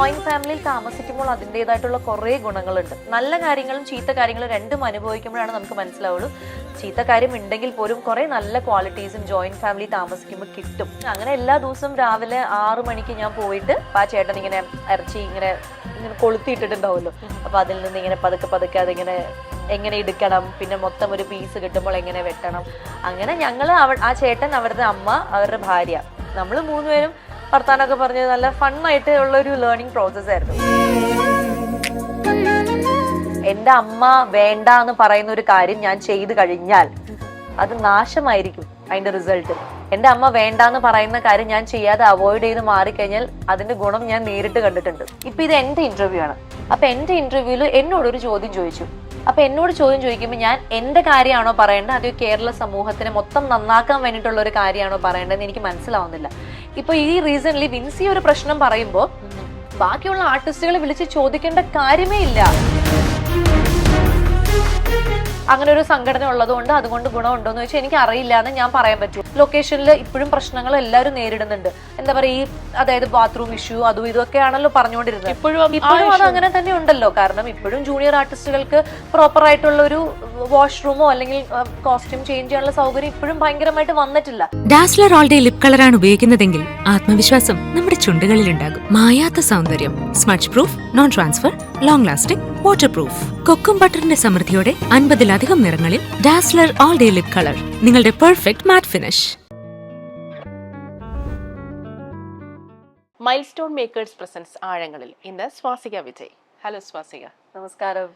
Joint ഫാമിലിയിൽ താമസിക്കുമ്പോൾ അതിൻ്റെതായിട്ടുള്ള കുറേ ഗുണങ്ങളുണ്ട്. നല്ല കാര്യങ്ങളും ചീത്ത കാര്യങ്ങളും രണ്ടും അനുഭവിക്കുമ്പോഴാണ് നമുക്ക് മനസ്സിലാവുള്ളൂ. ചീത്ത കാര്യം ഉണ്ടെങ്കിൽ പോലും കുറേ നല്ല ക്വാളിറ്റീസും ജോയിന്റ് ഫാമിലി താമസിക്കുമ്പോൾ കിട്ടും. അങ്ങനെ എല്ലാ ദിവസവും രാവിലെ 6 മണിക്ക് ഞാൻ പോയിട്ട് ആ ചേട്ടൻ ഇങ്ങനെ ഇറച്ചി ഇങ്ങനെ കൊളുത്തിയിട്ടിട്ടുണ്ടാവുമല്ലോ, അപ്പൊ അതിൽ നിന്ന് ഇങ്ങനെ പതുക്കെ പതുക്കെ അതിങ്ങനെ എങ്ങനെ എടുക്കണം, പിന്നെ മൊത്തം ഒരു പീസ് കിട്ടുമ്പോൾ എങ്ങനെ വെട്ടണം, അങ്ങനെ ഞങ്ങള് ആ ചേട്ടൻ, അവരുടെ അമ്മ, അവരുടെ ഭാര്യ, നമ്മൾ 3 പേരും വർത്താനൊക്കെ പറഞ്ഞ് നല്ല ഫണ്ണായിട്ട് ഉള്ള ഒരു ലേണിംഗ് പ്രോസസ് ആയിരുന്നു. എന്റെ അമ്മ വേണ്ട എന്ന് പറയുന്ന ഒരു കാര്യം ഞാൻ ചെയ്തു കഴിഞ്ഞാൽ അത് നാശമായിരിക്കും അതിന്റെ റിസൾട്ട്. എന്റെ അമ്മ വേണ്ട എന്ന് പറയുന്ന കാര്യം ഞാൻ ചെയ്യാതെ അവോയ്ഡ് ചെയ്ത് മാറിക്കഴിഞ്ഞാൽ അതിന്റെ ഗുണം ഞാൻ നേരിട്ട് കണ്ടിട്ടുണ്ട്. ഇപ്പൊ ഇത് എന്റെ ഇന്റർവ്യൂ ആണ്. അപ്പൊ എന്റെ ഇന്റർവ്യൂവിൽ എന്നോടൊരു ചോദ്യം ചോദിച്ചു. അപ്പൊ എന്നോട് ചോദ്യം ചോദിക്കുമ്പോൾ ഞാൻ എന്റെ കാര്യമാണോ പറയേണ്ടത്, അതോ കേരള സമൂഹത്തിനെ മൊത്തം നന്നാക്കാൻ വേണ്ടിയിട്ടുള്ള ഒരു കാര്യമാണോ പറയേണ്ടതെന്ന് എനിക്ക് മനസ്സിലാവുന്നില്ല. ഇപ്പൊ ഈ റീസൺലി വിൻസി ഒരു പ്രശ്നം പറയുമ്പോൾ ബാക്കിയുള്ള ആർട്ടിസ്റ്റുകളെ വിളിച്ച് ചോദിക്കേണ്ട കാര്യമേ ഇല്ല. അങ്ങനെ ഒരു സംഘടന ഉള്ളതുകൊണ്ട് അതുകൊണ്ട് ഗുണമുണ്ടോ എന്ന് ചോദിച്ചാൽ എനിക്ക് അറിയില്ല എന്ന് ഞാൻ പറയാൻ പറ്റൂ. ലൊക്കേഷനിൽ ഇപ്പോഴും പ്രശ്നങ്ങൾ എല്ലാവരും നേരിടുന്നുണ്ട്. എന്താ പറയുക, അതായത് ബാത്റൂം ഇഷ്യൂ അതും ഇതൊക്കെ ആണല്ലോ പറഞ്ഞുകൊണ്ടിരുന്നത്. ഇപ്പോഴും അത് അങ്ങനെ തന്നെ ഉണ്ടല്ലോ. കാരണം ഇപ്പോഴും ജൂനിയർ ആർട്ടിസ്റ്റുകൾക്ക് പ്രോപ്പർ ആയിട്ടുള്ള ഒരു വാഷ്റൂമോ അല്ലെങ്കിൽ കോസ്റ്റ്യൂം ചേഞ്ച് ചെയ്യാനുള്ള സൗകര്യം ഇപ്പോഴും ഭയങ്കരമായിട്ട് വന്നിട്ടില്ല. ഡാസ്ലർ ഓൾ ഡേ ലിപ് കളറാണ് ഉപയോഗിക്കുന്നതെങ്കിൽ ആത്മവിശ്വാസം നമ്മുടെ ചുണ്ടുകളിൽ ഉണ്ടാകും. മായാത്ത സൗന്ദര്യം, smudge proof, non transfer, long lasting, water proof. Kokum ബട്ടറിന്റെ സമൃദ്ധിയോടെ 50-ലധികം നിറങ്ങളിൽ Dazzler all day lip colour, നിങ്ങളുടെ perfect matte finish. Milestone Makers presents ആഴങ്ങളിൽ ഇന്ന് സ്വാസിക വിജയ്. ഹലോ സ്വാസിക. നമസ്കാരം.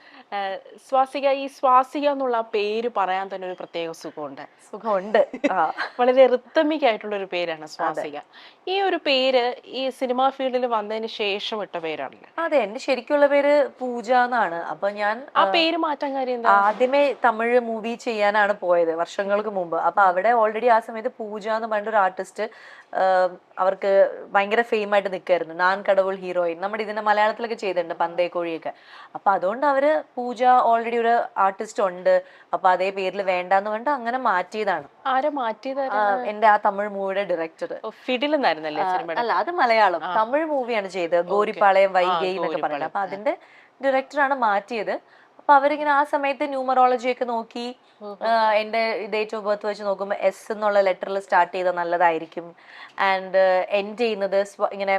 സ്വാസിക, ഈ സ്വാസിക എന്നുള്ള പേര് പറയാൻ തന്നെ ഒരു പ്രത്യേക സുഖമുണ്ട്. വളരെ റിത്തമിക് ആയിട്ടുള്ള ഒരു പേരാണ് സ്വാസിക. ഈ ഒരു പേര് ഈ സിനിമാ ഫീൽഡിൽ വന്നതിന് ശേഷം ഇട്ട പേരാണല്ലേ? അതെ, എന്റെ ശരിക്കുള്ള പേര് പൂജ എന്നാണ്. അപ്പൊ ഞാൻ ആ പേര് മാറ്റാൻ കാര്യം എന്താ? ആദ്യമേ തമിഴ് മൂവി ചെയ്യാനാണ് പോയത് വർഷങ്ങൾക്ക് മുമ്പ്. അപ്പൊ അവിടെ ഓൾറെഡി ആ സമയത്ത് പൂജ എന്ന് പറഞ്ഞിട്ട് ഒരു ആർട്ടിസ്റ്റ് അവർക്ക് ഭയങ്കര ഫെയിം ആയിട്ട് നിൽക്കായിരുന്നു. നാൻ കടവുൾ ഹീറോയിൻ, നമ്മുടെ ഇതിന്റെ മലയാളത്തിലൊക്കെ ചെയ്തിട്ടുണ്ട്, പന്തേ കോഴിയൊക്കെ. അപ്പൊ അതുകൊണ്ട് അവര് പൂജ ഓൾറെഡി ഒരു ആർട്ടിസ്റ്റ് ഉണ്ട്, അപ്പൊ അതേ പേരിൽ വേണ്ടാന്ന് പറഞ്ഞിട്ട് അങ്ങനെ മാറ്റിയതാണ്. ആരെ മാറ്റിയത്? എന്റെ ആ തമിഴ് മൂവിയുടെ ഡയറക്ടർ. ഫിഡിൽ എന്നായിരുന്നല്ലേ? അല്ല, അത് മലയാളം. തമിഴ് മൂവിയാണ് ചെയ്തത്, ഗോരിപ്പാളയം വൈഗൈ എന്നൊക്കെ പറഞ്ഞത്. അപ്പൊ അതിന്റെ ഡയറക്ടറാണ് മാറ്റിയത്. അപ്പൊ അവരിങ്ങനെ ആ സമയത്ത് ന്യൂമറോളജി ഒക്കെ നോക്കി എന്റെ ഡേറ്റ് ഓഫ് ബർത്ത് വെച്ച് നോക്കുമ്പോൾ എസ് എന്നുള്ള ലെറ്ററിൽ സ്റ്റാർട്ട് ചെയ്താൽ നല്ലതായിരിക്കും, ആൻഡ് എൻഡ് ചെയ്യുന്നത് ഇങ്ങനെ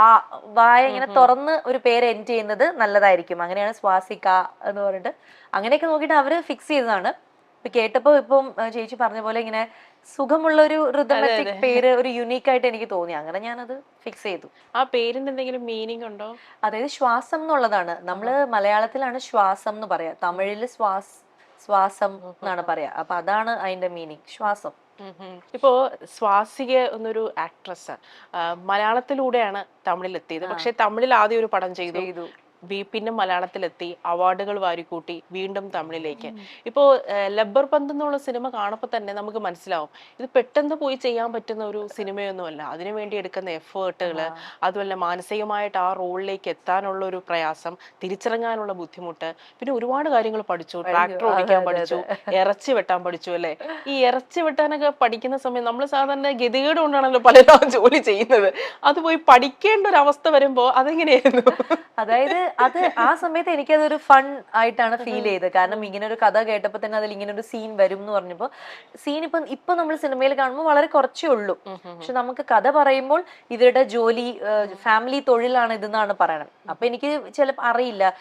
ആ വായ ഇങ്ങനെ തുറന്ന് ഒരു പേര് എൻഡ് ചെയ്യുന്നത് നല്ലതായിരിക്കും, അങ്ങനെയാണ് സ്വാസിക എന്ന് പറഞ്ഞിട്ട് അങ്ങനെയൊക്കെ നോക്കിയിട്ട് അവര് ഫിക്സ് ചെയ്തതാണ്. ഇപ്പൊ കേട്ടപ്പോ ഇപ്പം ചേച്ചി പറഞ്ഞ പോലെ ഇങ്ങനെ സുഖമുള്ള ഒരു റിതമാറ്റിക് പേര്, ഒരു യുണീക്ക് ആയിട്ട് എനിക്ക് തോന്നി. അങ്ങനെ ഞാനത് ഫിക്സ് ചെയ്തു. ആ പേരിന് എന്തെങ്കിലും മീനിങ് ഉണ്ടോ? അതായത് ശ്വാസം എന്നുള്ളതാണ്. നമ്മള് മലയാളത്തിലാണ് ശ്വാസം എന്ന് പറയാ, തമിഴില് ശ്വാസം എന്നാണ് പറയാ. അപ്പൊ അതാണ് അതിന്റെ മീനിങ്, ശ്വാസം. ഇപ്പോ സ്വാസിക എന്നൊരു ആക്ട്രസ് മലയാളത്തിലൂടെയാണ് തമിഴിലെത്തിയത്. പക്ഷെ തമിഴിൽ ആദ്യം ഒരു പടം ചെയ്തു, പിന്നെ മലയാളത്തിലെത്തി, അവാർഡുകൾ വാരിക്കൂട്ടി, വീണ്ടും തമിഴിലേക്ക്. ഇപ്പോ ലബ്ബർ പന്ത് എന്നുള്ള സിനിമ കാണുമ്പോൾ തന്നെ നമുക്ക് മനസ്സിലാവും ഇത് പെട്ടെന്ന് പോയി ചെയ്യാൻ പറ്റുന്ന ഒരു സിനിമയൊന്നുമല്ല. അതിനുവേണ്ടി എടുക്കുന്ന എഫേർട്ടുകള്, അതുമല്ല മാനസികമായിട്ട് ആ റോളിലേക്ക് എത്താനുള്ള ഒരു പ്രയാസം, തിരിച്ചിറങ്ങാനുള്ള ബുദ്ധിമുട്ട്, പിന്നെ ഒരുപാട് കാര്യങ്ങൾ പഠിച്ചു. ട്രാക്ടർ ഓടിക്കാൻ പഠിച്ചു, ഇറച്ചി വെട്ടാൻ പഠിച്ചു അല്ലെ? ഈ ഇറച്ചി വെട്ടാനൊക്കെ പഠിക്കുന്ന സമയം നമ്മൾ സാധാരണ ഗതികേട് കൊണ്ടാണല്ലോ പലരും ജോലി ചെയ്യുന്നത്. അത് പോയി പഠിക്കേണ്ട ഒരു അവസ്ഥ വരുമ്പോ അതെങ്ങനെയായിരുന്നു? അതായത് അത് ആ സമയത്ത് എനിക്കതൊരു ഫൺ ആയിട്ടാണ് ഫീൽ ചെയ്തത്. കാരണം ഇങ്ങനെ ഒരു കഥ കേട്ടപ്പോ തന്നെ അതിൽ ഇങ്ങനെ ഒരു സീൻ വരും എന്ന് പറഞ്ഞപ്പോ, സീൻ ഇപ്പൊ നമ്മൾ സിനിമയിൽ കാണുമ്പോൾ വളരെ കുറച്ചേ ഉള്ളൂ. പക്ഷെ നമുക്ക് കഥ പറയുമ്പോൾ ഇവരുടെ ജോലി, ഫാമിലി തൊഴിലാണ് ഇതെന്നാണ് പറയണത്. അപ്പൊ എനിക്ക് ചിലപ്പോൾ അറിയില്ല,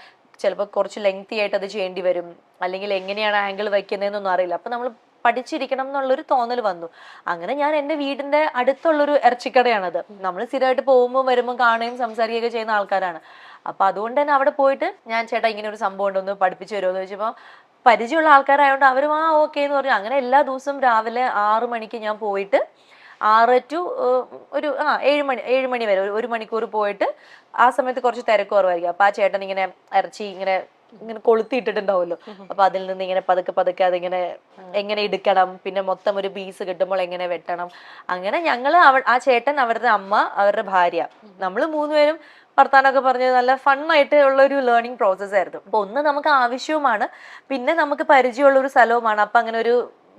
ചിലപ്പോൾ കുറച്ച് ലെങ്തി ആയിട്ട് അത് ചെയ്യേണ്ടി വരും, അല്ലെങ്കിൽ എങ്ങനെയാണ് ആംഗിൾ വയ്ക്കുന്നതെന്നൊന്നും അറിയില്ല. അപ്പൊ നമ്മൾ പഠിച്ചിരിക്കണം എന്നുള്ളൊരു തോന്നൽ വന്നു. അങ്ങനെ ഞാൻ എൻ്റെ വീടിന്റെ അടുത്തുള്ളൊരു ഇറച്ചിക്കടയാണത്. നമ്മൾ സ്ഥിരമായിട്ട് പോകുമ്പോൾ വരുമ്പോൾ കാണുകയും സംസാരിക്കുകയൊക്കെ ചെയ്യുന്ന ആൾക്കാരാണ്. അപ്പൊ അതുകൊണ്ട് തന്നെ അവിടെ പോയിട്ട് ഞാൻ ചേട്ടാ ഇങ്ങനെ ഒരു സംഭവം ഉണ്ടോ, ഒന്ന് പഠിപ്പിച്ചു തരുമോ എന്ന് ചോദിച്ചപ്പോൾ പരിചയമുള്ള ആൾക്കാരായതുകൊണ്ട് അവരും ആ ഓക്കെ എന്ന് പറഞ്ഞു. അങ്ങനെ എല്ലാ ദിവസവും രാവിലെ 6 മണിക്ക് ഞാൻ പോയിട്ട് 6 to ഒരു 7 മണി വരെ 1 മണിക്കൂർ പോയിട്ട്, ആ സമയത്ത് കുറച്ച് തിരക്ക് കുറവായിരിക്കും. അപ്പൊ ആ ചേട്ടൻ ഇങ്ങനെ ഇറച്ചി ഇങ്ങനെ കൊളുത്തിയിട്ടിട്ടുണ്ടാവുമല്ലോ, അപ്പൊ അതിൽ നിന്ന് ഇങ്ങനെ പതുക്കെ പതുക്കെ അതിങ്ങനെ എങ്ങനെ എടുക്കണം, പിന്നെ മൊത്തം ഒരു പീസ് കിട്ടുമ്പോൾ എങ്ങനെ വെട്ടണം, അങ്ങനെ ഞങ്ങള് ആ ചേട്ടൻ, അവരുടെ അമ്മ, അവരുടെ ഭാര്യ, നമ്മള് 3 പേരും വർത്താനൊക്കെ പറഞ്ഞ് നല്ല ഫണ്ണായിട്ട് ഉള്ള ഒരു ലേണിംഗ് പ്രോസസ് ആയിരുന്നു. അപ്പൊ ഒന്ന് നമുക്ക് ആവശ്യവുമാണ്, പിന്നെ നമുക്ക് പരിചയമുള്ള ഒരു സ്ഥലവുമാണ്. അപ്പൊ അങ്ങനെ ഒരു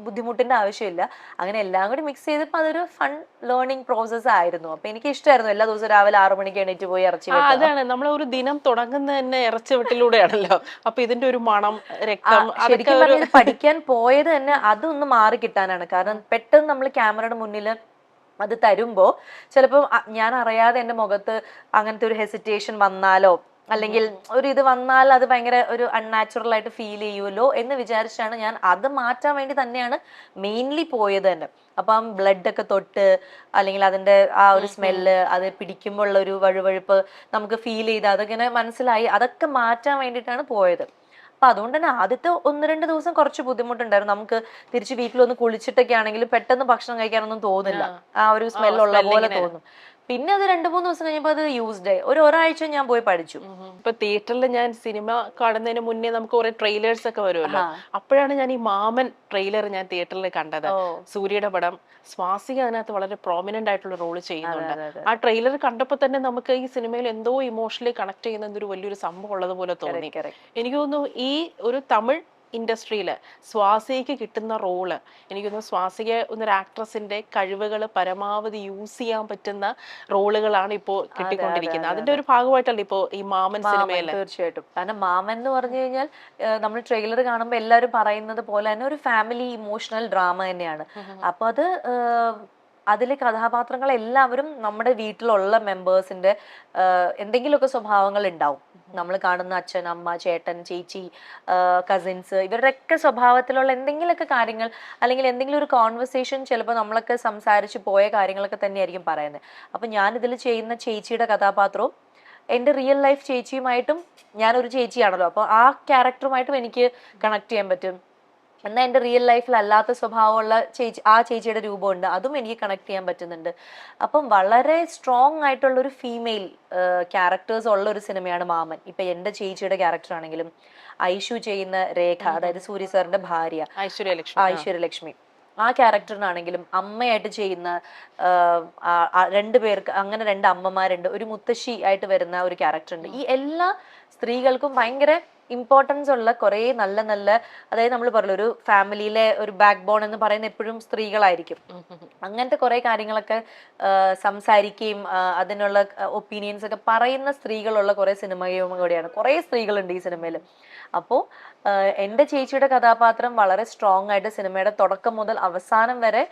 ബുദ്ധിമുട്ടിന്റെ ആവശ്യമില്ല. അങ്ങനെ എല്ലാം കൂടി മിക്സ് ചെയ്തപ്പോൾ അതൊരു ഫൺ ലേണിംഗ് പ്രോസസ് ആയിരുന്നു. അപ്പൊ എനിക്ക് ഇഷ്ടമായിരുന്നു എല്ലാ ദിവസവും രാവിലെ 6 മണിക്ക് എണീറ്റ് പോയി ഇറച്ചി വെക്കുക. അതാണ് നമ്മളെ ഒരു ദിനം തുടങ്ങുന്നത് തന്നെ ഇറച്ചിവെട്ടിലൂടെയാണല്ലോ. അപ്പൊ ഇതിന്റെ ഒരു മണം, രക്തം, അതൊക്കെ ശരിക്കും പറഞ്ഞാൽ ഇത് പഠിക്കാൻ പോയത് തന്നെ അതൊന്ന് മാറി കിട്ടാനാണ്. കാരണം പെട്ടെന്ന് നമ്മൾ ക്യാമറയുടെ മുന്നിൽ അത് തരുമ്പോ ചിലപ്പോൾ ഞാൻ അറിയാതെ എന്റെ മുഖത്ത് അങ്ങനത്തെ ഒരു ഹെസിറ്റേഷൻ വന്നാലോ അല്ലെങ്കിൽ ഒരു ഇത് വന്നാൽ അത് ഭയങ്കര ഒരു അൺനാച്ചുറൽ ആയിട്ട് ഫീൽ ചെയ്യുമല്ലോ എന്ന് വിചാരിച്ചാണ് ഞാൻ അത് മാറ്റാൻ വേണ്ടി തന്നെയാണ് മെയിൻലി പോയത് തന്നെ. അപ്പം ബ്ലഡ് ഒക്കെ തൊട്ട് അല്ലെങ്കിൽ അതിന്റെ ആ ഒരു സ്മെല്ല് അത് പിടിക്കുമ്പോൾ ഉള്ള ഒരു വഴുവഴുപ്പ് നമുക്ക് ഫീൽ ചെയ്ത് അതിങ്ങനെ മനസ്സിലായി, അതൊക്കെ മാറ്റാൻ വേണ്ടിയിട്ടാണ് പോയത്. അപ്പൊ അതുകൊണ്ട് തന്നെ ആദ്യത്തെ 1-2 ദിവസം കുറച്ച് ബുദ്ധിമുട്ടുണ്ടായിരുന്നു. നമുക്ക് തിരിച്ച് വീട്ടിലൊന്ന് കുളിച്ചിട്ടൊക്കെ ആണെങ്കിലും പെട്ടെന്ന് ഭക്ഷണം കഴിക്കാനൊന്നും തോന്നില്ല, ആ ഒരു സ്മെല്ലുള്ള പോലെ തോന്നും. പിന്നെ അത് 2-3 ദിവസം കഴിഞ്ഞപ്പോൾ അത് യൂസ്ഡ് ആയി. ഒരാഴ്ച ഞാൻ പോയി പഠിച്ചു. ഇപ്പൊ തിയേറ്ററിൽ ഞാൻ സിനിമ കാണുന്നതിന് മുന്നേ നമുക്ക് കുറെ ട്രെയിലേഴ്സ് ഒക്കെ വരുമല്ലോ. അപ്പോഴാണ് ഞാൻ ഈ മാമൻ ട്രെയിലർ ഞാൻ തിയേറ്ററിൽ കണ്ടത്. സൂര്യയുടെ പടം. സ്വാസിക അതിനകത്ത് വളരെ പ്രോമിനന്റ് ആയിട്ടുള്ള റോള് ചെയ്യുന്നുണ്ട്. ആ ട്രെയിലർ കണ്ടപ്പോൾ തന്നെ നമുക്ക് ഈ സിനിമയിൽ എന്തോ ഇമോഷണലി കണക്ട് ചെയ്യുന്ന ഒരു വലിയൊരു സംഭവം ഉള്ളതുപോലെ തോന്നി. എനിക്ക് തോന്നുന്നു ഈ ഒരു തമിഴ് ഇൻഡസ്ട്രിയില് സ്വാസികയ്ക്ക് കിട്ടുന്ന റോള്, എനിക്ക് തോന്നുന്നു സ്വാസിക എന്നൊരു ആക്ട്രസിന്റെ കഴിവുകൾ പരമാവധി യൂസ് ചെയ്യാൻ പറ്റുന്ന റോളുകളാണ് ഇപ്പോ കിട്ടിക്കൊണ്ടിരിക്കുന്നത്. അതിന്റെ ഒരു ഭാഗമായിട്ടല്ലേ ഇപ്പോ ഈ മാമൻ സിനിമയില്. തീർച്ചയായിട്ടും. കാരണം മാമൻ എന്ന് പറഞ്ഞു കഴിഞ്ഞാൽ നമ്മൾ ട്രെയിലർ കാണുമ്പോൾ എല്ലാവരും പറയുന്നത് പോലെ തന്നെ ഒരു ഫാമിലി ഇമോഷണൽ ഡ്രാമ തന്നെയാണ്. അപ്പൊ അത് അതിലെ കഥാപാത്രങ്ങൾ എല്ലാവരും നമ്മുടെ വീട്ടിലുള്ള മെമ്പേഴ്സിന്റെ എന്തെങ്കിലുമൊക്കെ സ്വഭാവങ്ങൾ ഉണ്ടാവും. നമ്മൾ കാണുന്ന അച്ഛൻ, അമ്മ, ചേട്ടൻ, ചേച്ചി, കസിൻസ്, ഇവരുടെയൊക്കെ സ്വഭാവത്തിലുള്ള എന്തെങ്കിലുമൊക്കെ കാര്യങ്ങൾ അല്ലെങ്കിൽ എന്തെങ്കിലും ഒരു കോൺവെർസേഷൻ ചിലപ്പോൾ നമ്മളൊക്കെ സംസാരിച്ച് പോയ കാര്യങ്ങളൊക്കെ തന്നെയായിരിക്കും പറയുന്നത്. അപ്പൊ ഞാനിതിൽ ചെയ്യുന്ന ചേച്ചിയുടെ കഥാപാത്രവും എൻ്റെ റിയൽ ലൈഫ് ചേച്ചിയുമായിട്ടും, ഞാനൊരു ചേച്ചിയാണല്ലോ, അപ്പോൾ ആ ക്യാരക്ടറുമായിട്ടും എനിക്ക് കണക്ട് ചെയ്യാൻ പറ്റും. എന്നാൽ എൻ്റെ റിയൽ ലൈഫിൽ അല്ലാത്ത സ്വഭാവമുള്ള ആ ചേച്ചിയുടെ രൂപമുണ്ട്, അതും എനിക്ക് കണക്ട് ചെയ്യാൻ പറ്റുന്നുണ്ട്. അപ്പം വളരെ സ്ട്രോങ് ആയിട്ടുള്ള ഒരു ഫീമെയിൽ ക്യാരക്ടേഴ്സ് ഉള്ള ഒരു സിനിമയാണ് മാമൻ. ഇപ്പൊ എൻ്റെ ചേച്ചിയുടെ ക്യാരക്ടർ ആണെങ്കിലും ഐഷു ചെയ്യുന്ന രേഖ, അതായത് സൂര്യ സാറിന്റെ ഭാര്യ ഐശ്വര്യലക്ഷ്മി, ആ ക്യാരക്ടറിനാണെങ്കിലും അമ്മയായിട്ട് ചെയ്യുന്ന 2 പേർക്ക്, അങ്ങനെ 2 അമ്മമാരുണ്ട്, ഒരു മുത്തശ്ശി ആയിട്ട് വരുന്ന ഒരു ക്യാരക്ടർ ഉണ്ട്. ഈ എല്ലാ സ്ത്രീകൾക്കും ഭയങ്കര ഇമ്പോർട്ടൻസ് ഉള്ള കുറെ നല്ല നല്ല, അതായത് നമ്മൾ പറയല്ലോ ഒരു ഫാമിലിയിലെ ഒരു ബാക്ക് ബോൺ എന്ന് പറയുന്ന എപ്പോഴും സ്ത്രീകളായിരിക്കും. അങ്ങനത്തെ കുറെ കാര്യങ്ങളൊക്കെ സംസാരിക്കുകയും അതിനുള്ള ഒപ്പീനിയൻസ് ഒക്കെ പറയുന്ന സ്ത്രീകളുള്ള കുറെ സിനിമയും കൂടിയാണ്. കുറെ സ്ത്രീകളുണ്ട് ഈ സിനിമയിൽ. അപ്പോൾ എൻ്റെ ചേച്ചിയുടെ കഥാപാത്രം വളരെ സ്ട്രോങ് ആയിട്ട് സിനിമയുടെ തുടക്കം മുതൽ അവസാനം വരെ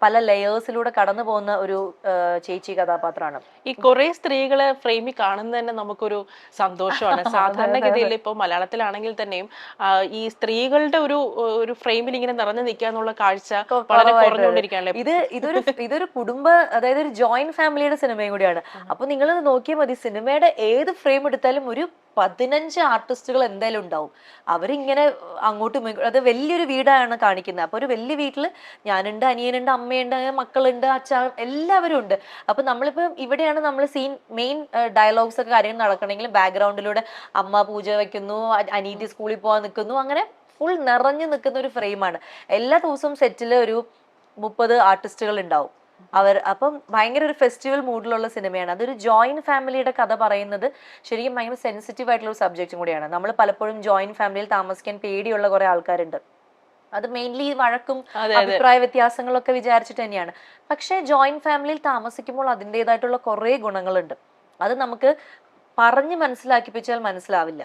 പല ലെയേഴ്സിലൂടെ കടന്നു പോകുന്ന ഒരു ചേച്ചി കഥാപാത്രമാണ്. ഈ കുറെ സ്ത്രീകളെ ഫ്രെയിമിൽ കാണുന്നത് തന്നെ നമുക്കൊരു സന്തോഷമാണ്. സാധാരണഗതിയിൽ ഇപ്പോൾ മലയാളത്തിലാണെങ്കിൽ തന്നെയും ഈ സ്ത്രീകളുടെ ഒരു ഫ്രെയിമിൽ ഇങ്ങനെ നിറഞ്ഞു നിൽക്കുക എന്നുള്ള കാഴ്ച വളരെ കുറഞ്ഞുകൊണ്ടിരിക്കുകയാണല്ലോ. ഇതൊരു കുടുംബ, അതായത് ഒരു ജോയിന്റ് ഫാമിലിയുടെ സിനിമയും കൂടിയാണ്. അപ്പൊ നിങ്ങൾ നോക്കിയാൽ മതി, സിനിമയുടെ ഏത് ഫ്രെയിം എടുത്താലും ഒരു 15 ആർട്ടിസ്റ്റുകൾ എന്തായാലും ഉണ്ടാവും. അവരിങ്ങനെ അങ്ങോട്ടും അത് വലിയൊരു വീടാണ് കാണിക്കുന്നത്. അപ്പൊ ഒരു വലിയ വീട്ടില് ഞാനുണ്ട്, അനിയനുണ്ട്, അമ്മയുണ്ട്, മക്കളുണ്ട്, അച്ഛൻ, എല്ലാവരും ഉണ്ട്. അപ്പൊ നമ്മളിപ്പോ ഇവിടെയാണ് നമ്മൾ സീൻ മെയിൻ ഡയലോഗ്സ് ഒക്കെ കാര്യങ്ങൾ നടക്കണമെങ്കിൽ ബാക്ക്ഗ്രൗണ്ടിലൂടെ അമ്മ പൂജ വെക്കുന്നു, അനീതി സ്കൂളിൽ പോകാൻ നിൽക്കുന്നു, അങ്ങനെ ഫുൾ നിറഞ്ഞു നിൽക്കുന്ന ഒരു ഫ്രെയിമാണ്. എല്ലാ ദിവസവും സെറ്റില് ഒരു 30 ആർട്ടിസ്റ്റുകൾ ഉണ്ടാവും. അപ്പം ഭയങ്കര ഒരു ഫെസ്റ്റിവൽ മൂഡിലുള്ള സിനിമയാണ്. അതൊരു ജോയിന്റ് ഫാമിലിയുടെ കഥ പറയുന്നത് ശരിക്കും ഭയങ്കര സെൻസിറ്റീവ് ആയിട്ടുള്ള ഒരു സബ്ജക്റ്റും കൂടിയാണ്. നമ്മൾ പലപ്പോഴും ജോയിന്റ് ഫാമിലിയിൽ താമസിക്കാൻ പേടിയുള്ള കുറെ ആൾക്കാരുണ്ട്. അത് മെയിൻലി വഴക്കും അഭിപ്രായ വ്യത്യാസങ്ങളൊക്കെ വിചാരിച്ചിട്ട് തന്നെയാണ്. പക്ഷേ ജോയിന്റ് ഫാമിലിയിൽ താമസിക്കുമ്പോൾ അതിൻ്റെതായിട്ടുള്ള കുറെ ഗുണങ്ങളുണ്ട്. അത് നമുക്ക് പറഞ്ഞ് മനസ്സിലാക്കിപ്പിച്ചാൽ മനസ്സിലാവില്ല.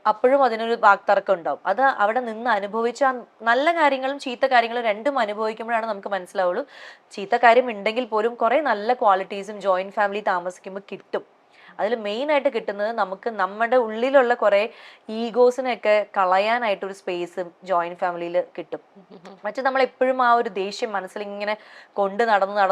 അപ്പോഴും അതിനൊരു വാക്തർക്കം ഉണ്ടാവും. അത് അവിടെ നിന്ന് അനുഭവിച്ച നല്ല കാര്യങ്ങളും ചീത്ത കാര്യങ്ങളും രണ്ടും അനുഭവിക്കുമ്പോഴാണ് നമുക്ക് മനസ്സിലാവുള്ളൂ. ചീത്ത കാര്യം ഉണ്ടെങ്കിൽ പോലും കുറെ നല്ല ക്വാളിറ്റീസും ജോയിന്റ് ഫാമിലി താമസിക്കുമ്പോൾ കിട്ടും. അതിൽ മെയിൻ ആയിട്ട് കിട്ടുന്നത് നമുക്ക് നമ്മുടെ ഉള്ളിലുള്ള കുറെ ഈഗോസിനെയൊക്കെ കളയാനായിട്ട് ഒരു സ്പേസ് ജോയിന്റ് ഫാമിലിയിൽ കിട്ടും. മറ്റേ നമ്മൾ എപ്പോഴും ആ ഒരു ദേഷ്യം മനസ്സിൽ ഇങ്ങനെ കൊണ്ട് നടന്ന്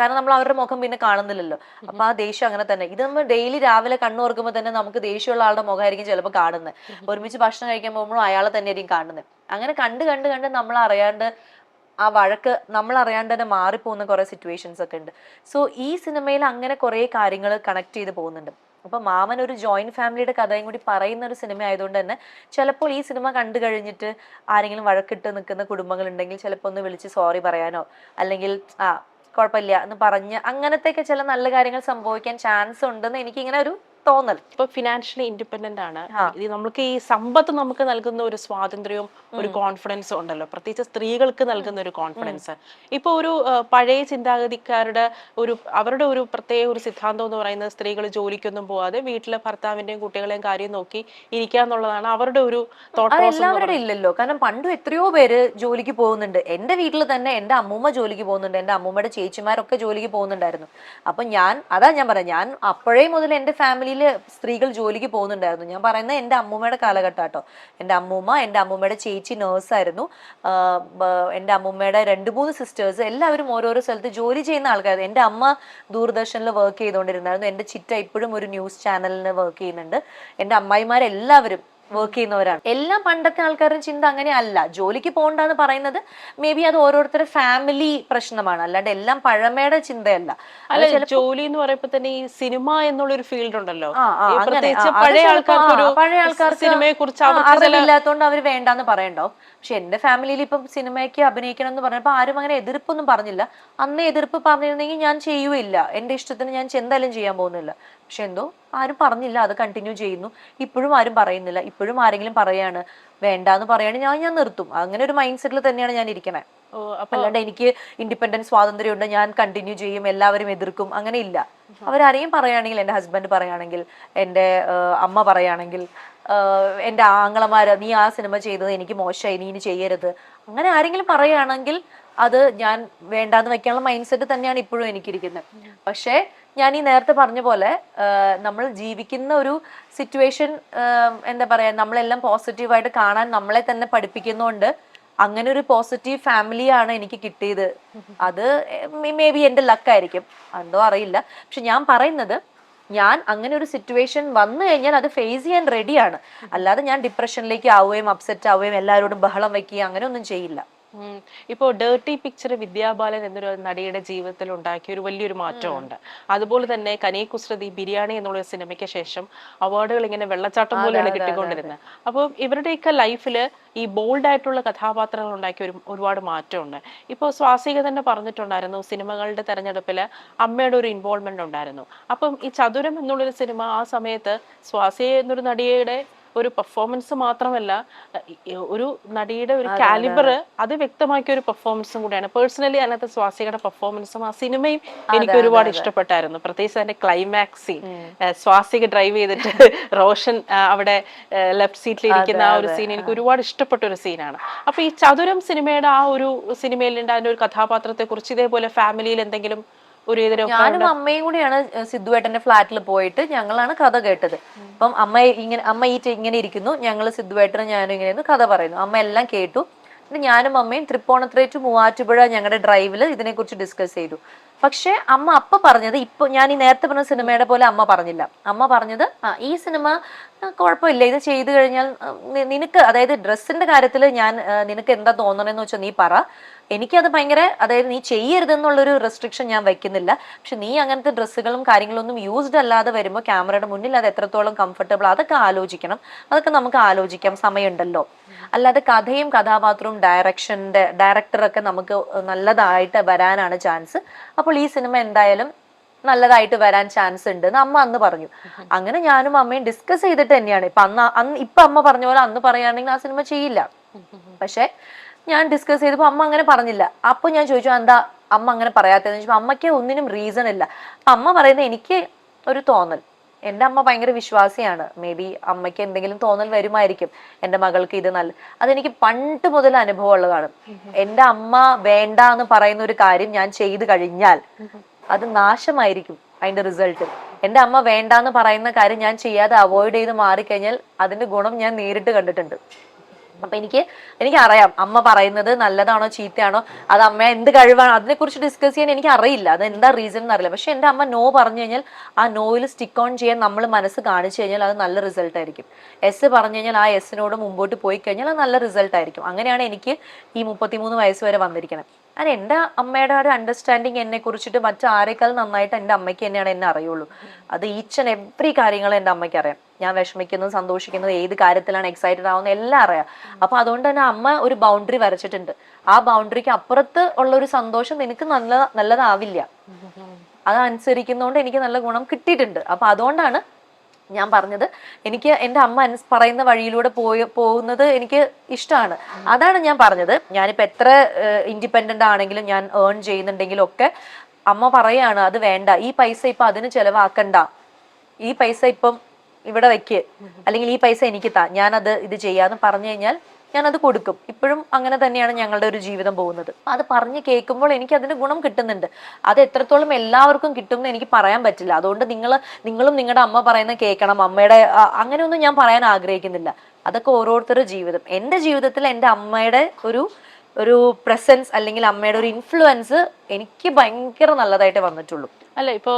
കാരണം നമ്മൾ അവരുടെ മുഖം പിന്നെ കാണുന്നില്ലല്ലോ. അപ്പൊ ആ ദേഷ്യം അങ്ങനെ തന്നെ. ഇത് നമ്മൾ ഡെയിലി രാവിലെ കണ്ണോർക്കുമ്പോൾ തന്നെ നമുക്ക് ദേഷ്യമുള്ള ആളുടെ മുഖമായിരിക്കും ചിലപ്പോൾ കാണുന്നത്. ഒരുമിച്ച് ഭക്ഷണം കഴിക്കാൻ പോകുമ്പോഴും അയാളെ തന്നെ ആയിരിക്കും കാണുന്നത്. അങ്ങനെ കണ്ട് നമ്മൾ അറിയാണ്ട് ആ വഴക്ക് നമ്മൾ അറിയാണ്ട് തന്നെ മാറിപ്പോകുന്ന കുറെ സിറ്റുവേഷൻസ് ഒക്കെ ഉണ്ട്. സോ ഈ സിനിമയിൽ അങ്ങനെ കുറെ കാര്യങ്ങൾ കണക്ട് ചെയ്ത് പോകുന്നുണ്ട്. അപ്പൊ മാമൻ ഒരു ജോയിന്റ് ഫാമിലിയുടെ കഥയും കൂടി പറയുന്ന ഒരു സിനിമ ആയതുകൊണ്ട് തന്നെ ചിലപ്പോൾ ഈ സിനിമ കണ്ടു കഴിഞ്ഞിട്ട് ആരെങ്കിലും വഴക്കിട്ട് നിൽക്കുന്ന കുടുംബങ്ങൾ ഉണ്ടെങ്കിൽ ചിലപ്പോൾ ഒന്ന് വിളിച്ച് സോറി പറയാനോ അല്ലെങ്കിൽ കുഴപ്പമില്ല എന്ന് പറഞ്ഞ് അങ്ങനത്തെയൊക്കെ ചില നല്ല കാര്യങ്ങൾ സംഭവിക്കാൻ ചാൻസ് ഉണ്ടെന്ന് എനിക്കിങ്ങനെ ഒരു തോന്നൽ. ഇപ്പൊ ഫിനാൻഷ്യലി ഇൻഡിപെൻഡന്റ് ആണ്. ഇത് നമുക്ക് ഈ സമ്പത്ത് നമുക്ക് നൽകുന്ന ഒരു സ്വാതന്ത്ര്യവും ഒരു കോൺഫിഡൻസും ഉണ്ടല്ലോ, പ്രത്യേകിച്ച് സ്ത്രീകൾക്ക് നൽകുന്ന ഒരു കോൺഫിഡൻസ്. ഇപ്പൊ ഒരു പഴയ ചിന്താഗതിക്കാരുടെ അവരുടെ ഒരു പ്രത്യേക ഒരു സിദ്ധാന്തം എന്ന് പറയുന്നത് സ്ത്രീകൾ ജോലിക്കൊന്നും പോവാതെ വീട്ടിലെ ഭർത്താവിന്റെയും കുട്ടികളെയും കാര്യം നോക്കി ഇരിക്കാന്നുള്ളതാണ് അവരുടെ ഒരു തോട്ട് പ്രോസസ്. എല്ലാവരുടെ ഇല്ലല്ലോ, കാരണം പണ്ടും എത്രയോ പേര് ജോലിക്ക് പോകുന്നുണ്ട്. എന്റെ വീട്ടിൽ തന്നെ എന്റെ അമ്മൂമ്മ ജോലിക്ക് പോകുന്നുണ്ട്, എന്റെ അമ്മൂമ്മയുടെ ചേച്ചിമാരൊക്കെ ജോലിക്ക് പോകുന്നുണ്ടായിരുന്നു. അപ്പൊ അതാ ഞാൻ പറയാം, ഞാൻ അപ്പോഴേ മുതൽ എന്റെ ഫാമിലിയിൽ സ്ത്രീകൾ ജോലിക്ക് പോകുന്നുണ്ടായിരുന്നു. ഞാൻ പറയുന്നത് എന്റെ അമ്മൂമ്മയുടെ കാലഘട്ടം കേട്ടോ. എന്റെ അമ്മൂമ്മയുടെ ചേച്ചി നേഴ്സായിരുന്നു. എന്റെ അമ്മൂമ്മയുടെ 2-3 സിസ്റ്റേഴ്സ് എല്ലാവരും ഓരോരോ സ്ഥലത്ത് ജോലി ചെയ്യുന്ന ആൾക്കാരായിരുന്നു. എന്റെ അമ്മ ദൂരദർശനിൽ വർക്ക് ചെയ്തുകൊണ്ടിരുന്നായിരുന്നു. എന്റെ ചിറ്റ ഇപ്പോഴും ഒരു ന്യൂസ് ചാനലിന് വർക്ക് ചെയ്യുന്നുണ്ട്. എന്റെ അമ്മായിമാരെല്ലാവരും വർക്ക് ചെയ്യുന്നവരാണ്. എല്ലാം പണ്ടത്തെ ആൾക്കാരുടെ ചിന്ത അങ്ങനെ അല്ല. ജോലിക്ക് പോകണ്ടെന്ന് പറയുന്നത് മേ ബി അത് ഓരോരുത്തരുടെ ഫാമിലി പ്രശ്നമാണ്, അല്ലാണ്ട് എല്ലാം പഴമയുടെ ചിന്തയല്ല. അല്ല, ജോലി എന്ന് പറയുമ്പോ തന്നെ ഈ സിനിമ എന്നുള്ളൊരു ഫീൽഡ് ഉണ്ടല്ലോ, പ്രത്യേകിച്ച് പഴയ ആൾക്കാർക്ക് സിനിമയെ കുറിച്ച് അറിവില്ലാത്തതുകൊണ്ട് അവർ വേണ്ടാന്ന് പറയണ്ടോ. പക്ഷെ എന്റെ ഫാമിലിയിൽ ഇപ്പം സിനിമയ്ക്ക് അഭിനയിക്കണം എന്ന് പറഞ്ഞപ്പോ ആരും അങ്ങനെ എതിർപ്പൊന്നും പറഞ്ഞില്ല. അന്ന് എതിർപ്പ് പറഞ്ഞിരുന്നെങ്കിൽ ഞാൻ ചെയ്യുകയില്ല, എന്റെ ഇഷ്ടത്തിന് ഞാൻ എന്തായാലും ചെയ്യാൻ പോകുന്നില്ല. പക്ഷെ എന്തോ ആരും പറഞ്ഞില്ല, അത് കണ്ടിന്യൂ ചെയ്യുന്നു. ഇപ്പോഴും ആരും പറയുന്നില്ല. ഇപ്പോഴും ആരെങ്കിലും പറയാണ് വേണ്ടാന്ന് പറയുകയാണെങ്കിൽ ഞാൻ നിർത്തും. അങ്ങനെ ഒരു മൈൻഡ് സെറ്റിൽ തന്നെയാണ് ഞാൻ ഇരിക്കണേ. അല്ലാണ്ട് എനിക്ക് ഇൻഡിപെൻഡൻസ് സ്വാതന്ത്ര്യമുണ്ട്, ഞാൻ കണ്ടിന്യൂ ചെയ്യും, എല്ലാവരും എതിർക്കും, അങ്ങനെ ഇല്ല. അവരാരെയും പറയുകയാണെങ്കിൽ, എന്റെ ഹസ്ബൻഡ് പറയുകയാണെങ്കിൽ, എന്റെ അമ്മ പറയുകയാണെങ്കിൽ, എന്റെ ആങ്ങളമാര് നീ ആ സിനിമ ചെയ്തത് എനിക്ക് മോശമായി, നീ ഇനി ചെയ്യരുത്, അങ്ങനെ ആരെങ്കിലും പറയുകയാണെങ്കിൽ അത് ഞാൻ വേണ്ടാന്ന് വെക്കാനുള്ള മൈൻഡ് സെറ്റ് തന്നെയാണ് ഇപ്പോഴും എനിക്കിരിക്കുന്നത്. പക്ഷേ ഞാൻ ഈ നേരത്തെ പറഞ്ഞ പോലെ നമ്മൾ ജീവിക്കുന്ന ഒരു സിറ്റുവേഷൻ, എന്താ പറയാ, നമ്മളെല്ലാം പോസിറ്റീവായിട്ട് കാണാൻ നമ്മളെ തന്നെ പഠിപ്പിക്കുന്നതുകൊണ്ട് അങ്ങനെ ഒരു പോസിറ്റീവ് ഫാമിലിയാണ് എനിക്ക് കിട്ടിയത്. അത് മേ ബി എന്റെ ലക്കായിരിക്കും, എന്തോ അറിയില്ല. പക്ഷെ ഞാൻ പറയുന്നത്, ഞാൻ അങ്ങനെ ഒരു സിറ്റുവേഷൻ വന്നു കഴിഞ്ഞാൽ അത് ഫേസ് ചെയ്യാൻ റെഡിയാണ്. അല്ലാതെ ഞാൻ ഡിപ്രഷനിലേക്ക് ആവുകയും അപ്സെറ്റ് ആവുകയും എല്ലാവരോടും ബഹളം വെക്കുകയും അങ്ങനെ ഒന്നും ചെയ്യില്ല. ഇപ്പോ ഡേർട്ടി പിക്ചർ വിദ്യാ ബാലൻ എന്നൊരു നടിയുടെ ജീവിതത്തിൽ ഉണ്ടാക്കിയ ഒരു വലിയൊരു മാറ്റമുണ്ട്. അതുപോലെ തന്നെ കനേ കുസൃതി, ബിരിയാണി എന്നുള്ള സിനിമയ്ക്ക് ശേഷം അവാർഡുകൾ ഇങ്ങനെ വെള്ളച്ചാട്ടം പോലെയാണ് കിട്ടിക്കൊണ്ടിരുന്നത്. അപ്പോൾ ഇവരുടെയൊക്കെ ലൈഫില് ഈ ബോൾഡ് ആയിട്ടുള്ള കഥാപാത്രങ്ങൾ ഉണ്ടാക്കിയ ഒരുപാട് മാറ്റമുണ്ട്. ഇപ്പോൾ സ്വാസിക തന്നെ പറഞ്ഞിട്ടുണ്ടായിരുന്നു, സിനിമകളുടെ തെരഞ്ഞെടുപ്പില് അമ്മയുടെ ഒരു ഇൻവോൾവ്മെന്റ് ഉണ്ടായിരുന്നു. അപ്പം ഈ ചതുരം എന്നുള്ളൊരു സിനിമ ആ സമയത്ത് സ്വാസിക എന്നൊരു നടിയുടെ ഒരു പെർഫോമൻസ് മാത്രമല്ല, ഒരു നടിയുടെ ഒരു കാലിബർ അത് വ്യക്തമാക്കിയ ഒരു പെർഫോമൻസും കൂടിയാണ്. പേഴ്സണലി അതിനകത്ത് സ്വാസികയുടെ പെർഫോമൻസും ആ സിനിമയും എനിക്ക് ഒരുപാട് ഇഷ്ടപ്പെട്ടായിരുന്നു. പ്രത്യേകിച്ച് അതിന്റെ ക്ലൈമാക്സ് സീൻ, സ്വാസിക ഡ്രൈവ് ചെയ്തിട്ട് റോഷൻ അവിടെ ലെഫ്റ്റ് സീറ്റിൽ ഇരിക്കുന്ന ആ ഒരു സീൻ എനിക്ക് ഒരുപാട് ഇഷ്ടപ്പെട്ട ഒരു സീനാണ്. അപ്പൊ ഈ ചതുരം സിനിമയുടെ ആ ഒരു സിനിമയിൽ ഉണ്ടായിരുന്ന ഒരു കഥാപാത്രത്തെ കുറിച്ച് ഇതേപോലെ ഫാമിലിയിൽ എന്തെങ്കിലും ഞാനും അമ്മയും കൂടിയാണ് സിദ്ധുവേട്ടന്റെ ഫ്ലാറ്റിൽ പോയിട്ട് ഞങ്ങളാണ് കഥ കേട്ടത്. അപ്പം അമ്മ ഇങ്ങനെ ഇരിക്കുന്നു, ഞങ്ങൾ സിദ്ധുവേട്ടനും ഞാനും ഇങ്ങനെ കഥ പറയുന്നു, അമ്മ എല്ലാം കേട്ടു. പിന്നെ ഞാനും അമ്മയും തൃപ്പൂണിത്തുറ ടു മൂവാറ്റുപുഴ ഞങ്ങളുടെ ഡ്രൈവില് ഇതിനെക്കുറിച്ച് ഡിസ്കസ് ചെയ്തു. പക്ഷെ അമ്മ പറഞ്ഞത്, ഇപ്പൊ ഞാൻ ഈ നേരത്തെ പറഞ്ഞ സിനിമയുടെ പോലെ അമ്മ പറഞ്ഞില്ല. അമ്മ പറഞ്ഞത്, ഈ സിനിമ കുഴപ്പമില്ല, ഇത് ചെയ്തു കഴിഞ്ഞാൽ നിനക്ക്, അതായത് ഡ്രസ്സിന്റെ കാര്യത്തിൽ നിനക്ക് എന്താ തോന്നണെന്ന് വെച്ചാൽ നീ പറ, എനിക്കത് ഭയങ്കര, അതായത് നീ ചെയ്യരുതെന്നുള്ളൊരു റെസ്ട്രിക്ഷൻ ഞാൻ വെക്കുന്നില്ല. പക്ഷെ നീ അങ്ങനത്തെ ഡ്രസ്സുകളും കാര്യങ്ങളൊന്നും യൂസ്ഡ് അല്ലാതെ വരുമ്പോൾ ക്യാമറയുടെ മുന്നിൽ അത് എത്രത്തോളം കംഫർട്ടബിൾ, അതൊക്കെ ആലോചിക്കണം. അതൊക്കെ നമുക്ക് ആലോചിക്കാം, സമയമുണ്ടല്ലോ. അല്ലാതെ കഥയും കഥാപാത്രവും ഡയറക്ടറൊക്കെ നമുക്ക് നല്ലതായിട്ട് വരാനാണ് ചാൻസ്. അപ്പോൾ ഈ സിനിമ എന്തായാലും നല്ലതായിട്ട് വരാൻ ചാൻസ് ഉണ്ട് എന്ന് അമ്മ അന്ന് പറഞ്ഞു. അങ്ങനെ ഞാനും അമ്മയും ഡിസ്കസ് ചെയ്തിട്ട് തന്നെയാണ്. ഇപ്പൊ അമ്മ പറഞ്ഞ പോലെ അന്ന് പറയുകയാണെങ്കിൽ ആ സിനിമ ചെയ്യില്ല. പക്ഷെ ഞാൻ ഡിസ്കസ് ചെയ്തപ്പോൾ അമ്മ അങ്ങനെ പറഞ്ഞില്ല. അപ്പൊ ഞാൻ ചോദിച്ചു, എന്താ അമ്മ അങ്ങനെ പറയാത്തതെന്ന് ചോദിച്ചപ്പോൾ അമ്മയ്ക്ക് ഒന്നിനും റീസൺ ഇല്ല. അമ്മ പറയുന്നത്, എനിക്ക് ഒരു തോന്നൽ, എന്റെ അമ്മ ഭയങ്കര വിശ്വാസിയാണ്, മേ ബി അമ്മയ്ക്ക് എന്തെങ്കിലും തോന്നൽ വരുമായിരിക്കും എന്റെ മകൾക്ക് ഇത് നല്ല, അതെനിക്ക് പണ്ട് മുതൽ അനുഭവം ഉള്ളതാണ്. എന്റെ അമ്മ വേണ്ട എന്ന് പറയുന്ന ഒരു കാര്യം ഞാൻ ചെയ്തു കഴിഞ്ഞാൽ അത് നാശമായിരിക്കും അതിന്റെ റിസൾട്ട്. എന്റെ അമ്മ വേണ്ടാന്ന് പറയുന്ന കാര്യം ഞാൻ ചെയ്യാതെ അവോയ്ഡ് ചെയ്ത് മാറിക്കഴിഞ്ഞാൽ അതിന്റെ ഗുണം ഞാൻ നേരിട്ട് കണ്ടിട്ടുണ്ട്. അപ്പൊ എനിക്ക് അറിയാം അമ്മ പറയുന്നത് നല്ലതാണോ ചീത്തയാണോ, അത് അമ്മ എന്ത് കഴിവാണോ, അതിനെ കുറിച്ച് ഡിസ്കസ് ചെയ്യാൻ എനിക്ക് അറിയില്ല, അത് എന്താ റീസൺ എന്നറിയില്ല. പക്ഷെ എന്റെ അമ്മ നോ പറഞ്ഞു കഴിഞ്ഞാൽ ആ നോയിൽ സ്റ്റിക്ക് ഓൺ ചെയ്യാൻ നമ്മൾ മനസ്സ് കാണിച്ചു കഴിഞ്ഞാൽ അത് നല്ല റിസൾട്ട് ആയിരിക്കും. എസ് പറഞ്ഞു കഴിഞ്ഞാൽ ആ എസിനോട് മുമ്പോട്ട് പോയി കഴിഞ്ഞാൽ അത് നല്ല റിസൾട്ട് ആയിരിക്കും. അങ്ങനെയാണ് എനിക്ക് ഈ 33 വയസ്സ് വരെ വന്നിരിക്കുന്നത്. അത് എൻ്റെ അമ്മയുടെ ഒരു അണ്ടർസ്റ്റാൻഡിങ് എന്നെ കുറിച്ചിട്ട് മറ്റാരേക്കാൾ നന്നായിട്ട് എൻ്റെ അമ്മയ്ക്ക് തന്നെയാണ് എന്നെ അറിയുള്ളൂ. അത് ഈച്ച് ആൻഡ് എവ്രി കാര്യങ്ങളും എൻ്റെ അമ്മയ്ക്ക് അറിയാം. ഞാൻ വിഷമിക്കുന്നത്, സന്തോഷിക്കുന്നത്, ഏത് കാര്യത്തിലാണ് എക്സൈറ്റഡ് ആവുന്നത് എല്ലാം അറിയാം. അപ്പൊ അതുകൊണ്ട് തന്നെ അമ്മ ഒരു ബൗണ്ടറി വരച്ചിട്ടുണ്ട്. ആ ബൗണ്ടറിക്ക് അപ്പുറത്ത് ഉള്ള ഒരു സന്തോഷം നിനക്ക് നല്ലതാവില്ല. അത് അനുസരിക്കുന്നതുകൊണ്ട് എനിക്ക് നല്ല ഗുണം കിട്ടിയിട്ടുണ്ട്. അപ്പൊ അതുകൊണ്ടാണ് ഞാൻ പറഞ്ഞത് എനിക്ക് എൻ്റെ അമ്മ പറയുന്ന വഴിയിലൂടെ പോകുന്നത് എനിക്ക് ഇഷ്ടമാണ്. അതാണ് ഞാൻ പറഞ്ഞത്. ഞാനിപ്പോൾ എത്ര ഇൻഡിപെൻഡൻ്റ് ആണെങ്കിലും ഞാൻ ഏൺ ചെയ്യുന്നുണ്ടെങ്കിലും ഒക്കെ അമ്മ പറയാണ് അത് വേണ്ട, ഈ പൈസ ഇപ്പം അതിന് ചെലവാക്കണ്ട, ഈ പൈസ ഇപ്പം ഇവിടെ വെക്ക്, അല്ലെങ്കിൽ ഈ പൈസ എനിക്ക് താ, ഞാനത് ഇത് ചെയ്യാന്ന് പറഞ്ഞു കഴിഞ്ഞാൽ ഞാനത് കൊടുക്കും. ഇപ്പോഴും അങ്ങനെ തന്നെയാണ് ഞങ്ങളുടെ ഒരു ജീവിതം പോകുന്നത്. അത് പറഞ്ഞ് കേൾക്കുമ്പോൾ എനിക്ക് അതിന്റെ ഗുണം കിട്ടുന്നുണ്ട്. അത് എത്രത്തോളം എല്ലാവർക്കും കിട്ടും എന്ന് എനിക്ക് പറയാൻ പറ്റില്ല. അതുകൊണ്ട് നിങ്ങളും നിങ്ങളുടെ അമ്മ പറയുന്നത് കേൾക്കണം, അമ്മയുടെ അങ്ങനെയൊന്നും ഞാൻ പറയാൻ ആഗ്രഹിക്കുന്നില്ല. അതൊക്കെ ഓരോരുത്തരുടെ ജീവിതം. എൻ്റെ ജീവിതത്തിൽ എൻ്റെ അമ്മയുടെ ഒരു പ്രസൻസ് അല്ലെങ്കിൽ അമ്മയുടെ ഒരു ഇൻഫ്ലുവൻസ് എനിക്ക് ഭയങ്കര നല്ലതായിട്ട് വന്നിട്ടുള്ളൂ. അല്ല, ഇപ്പോ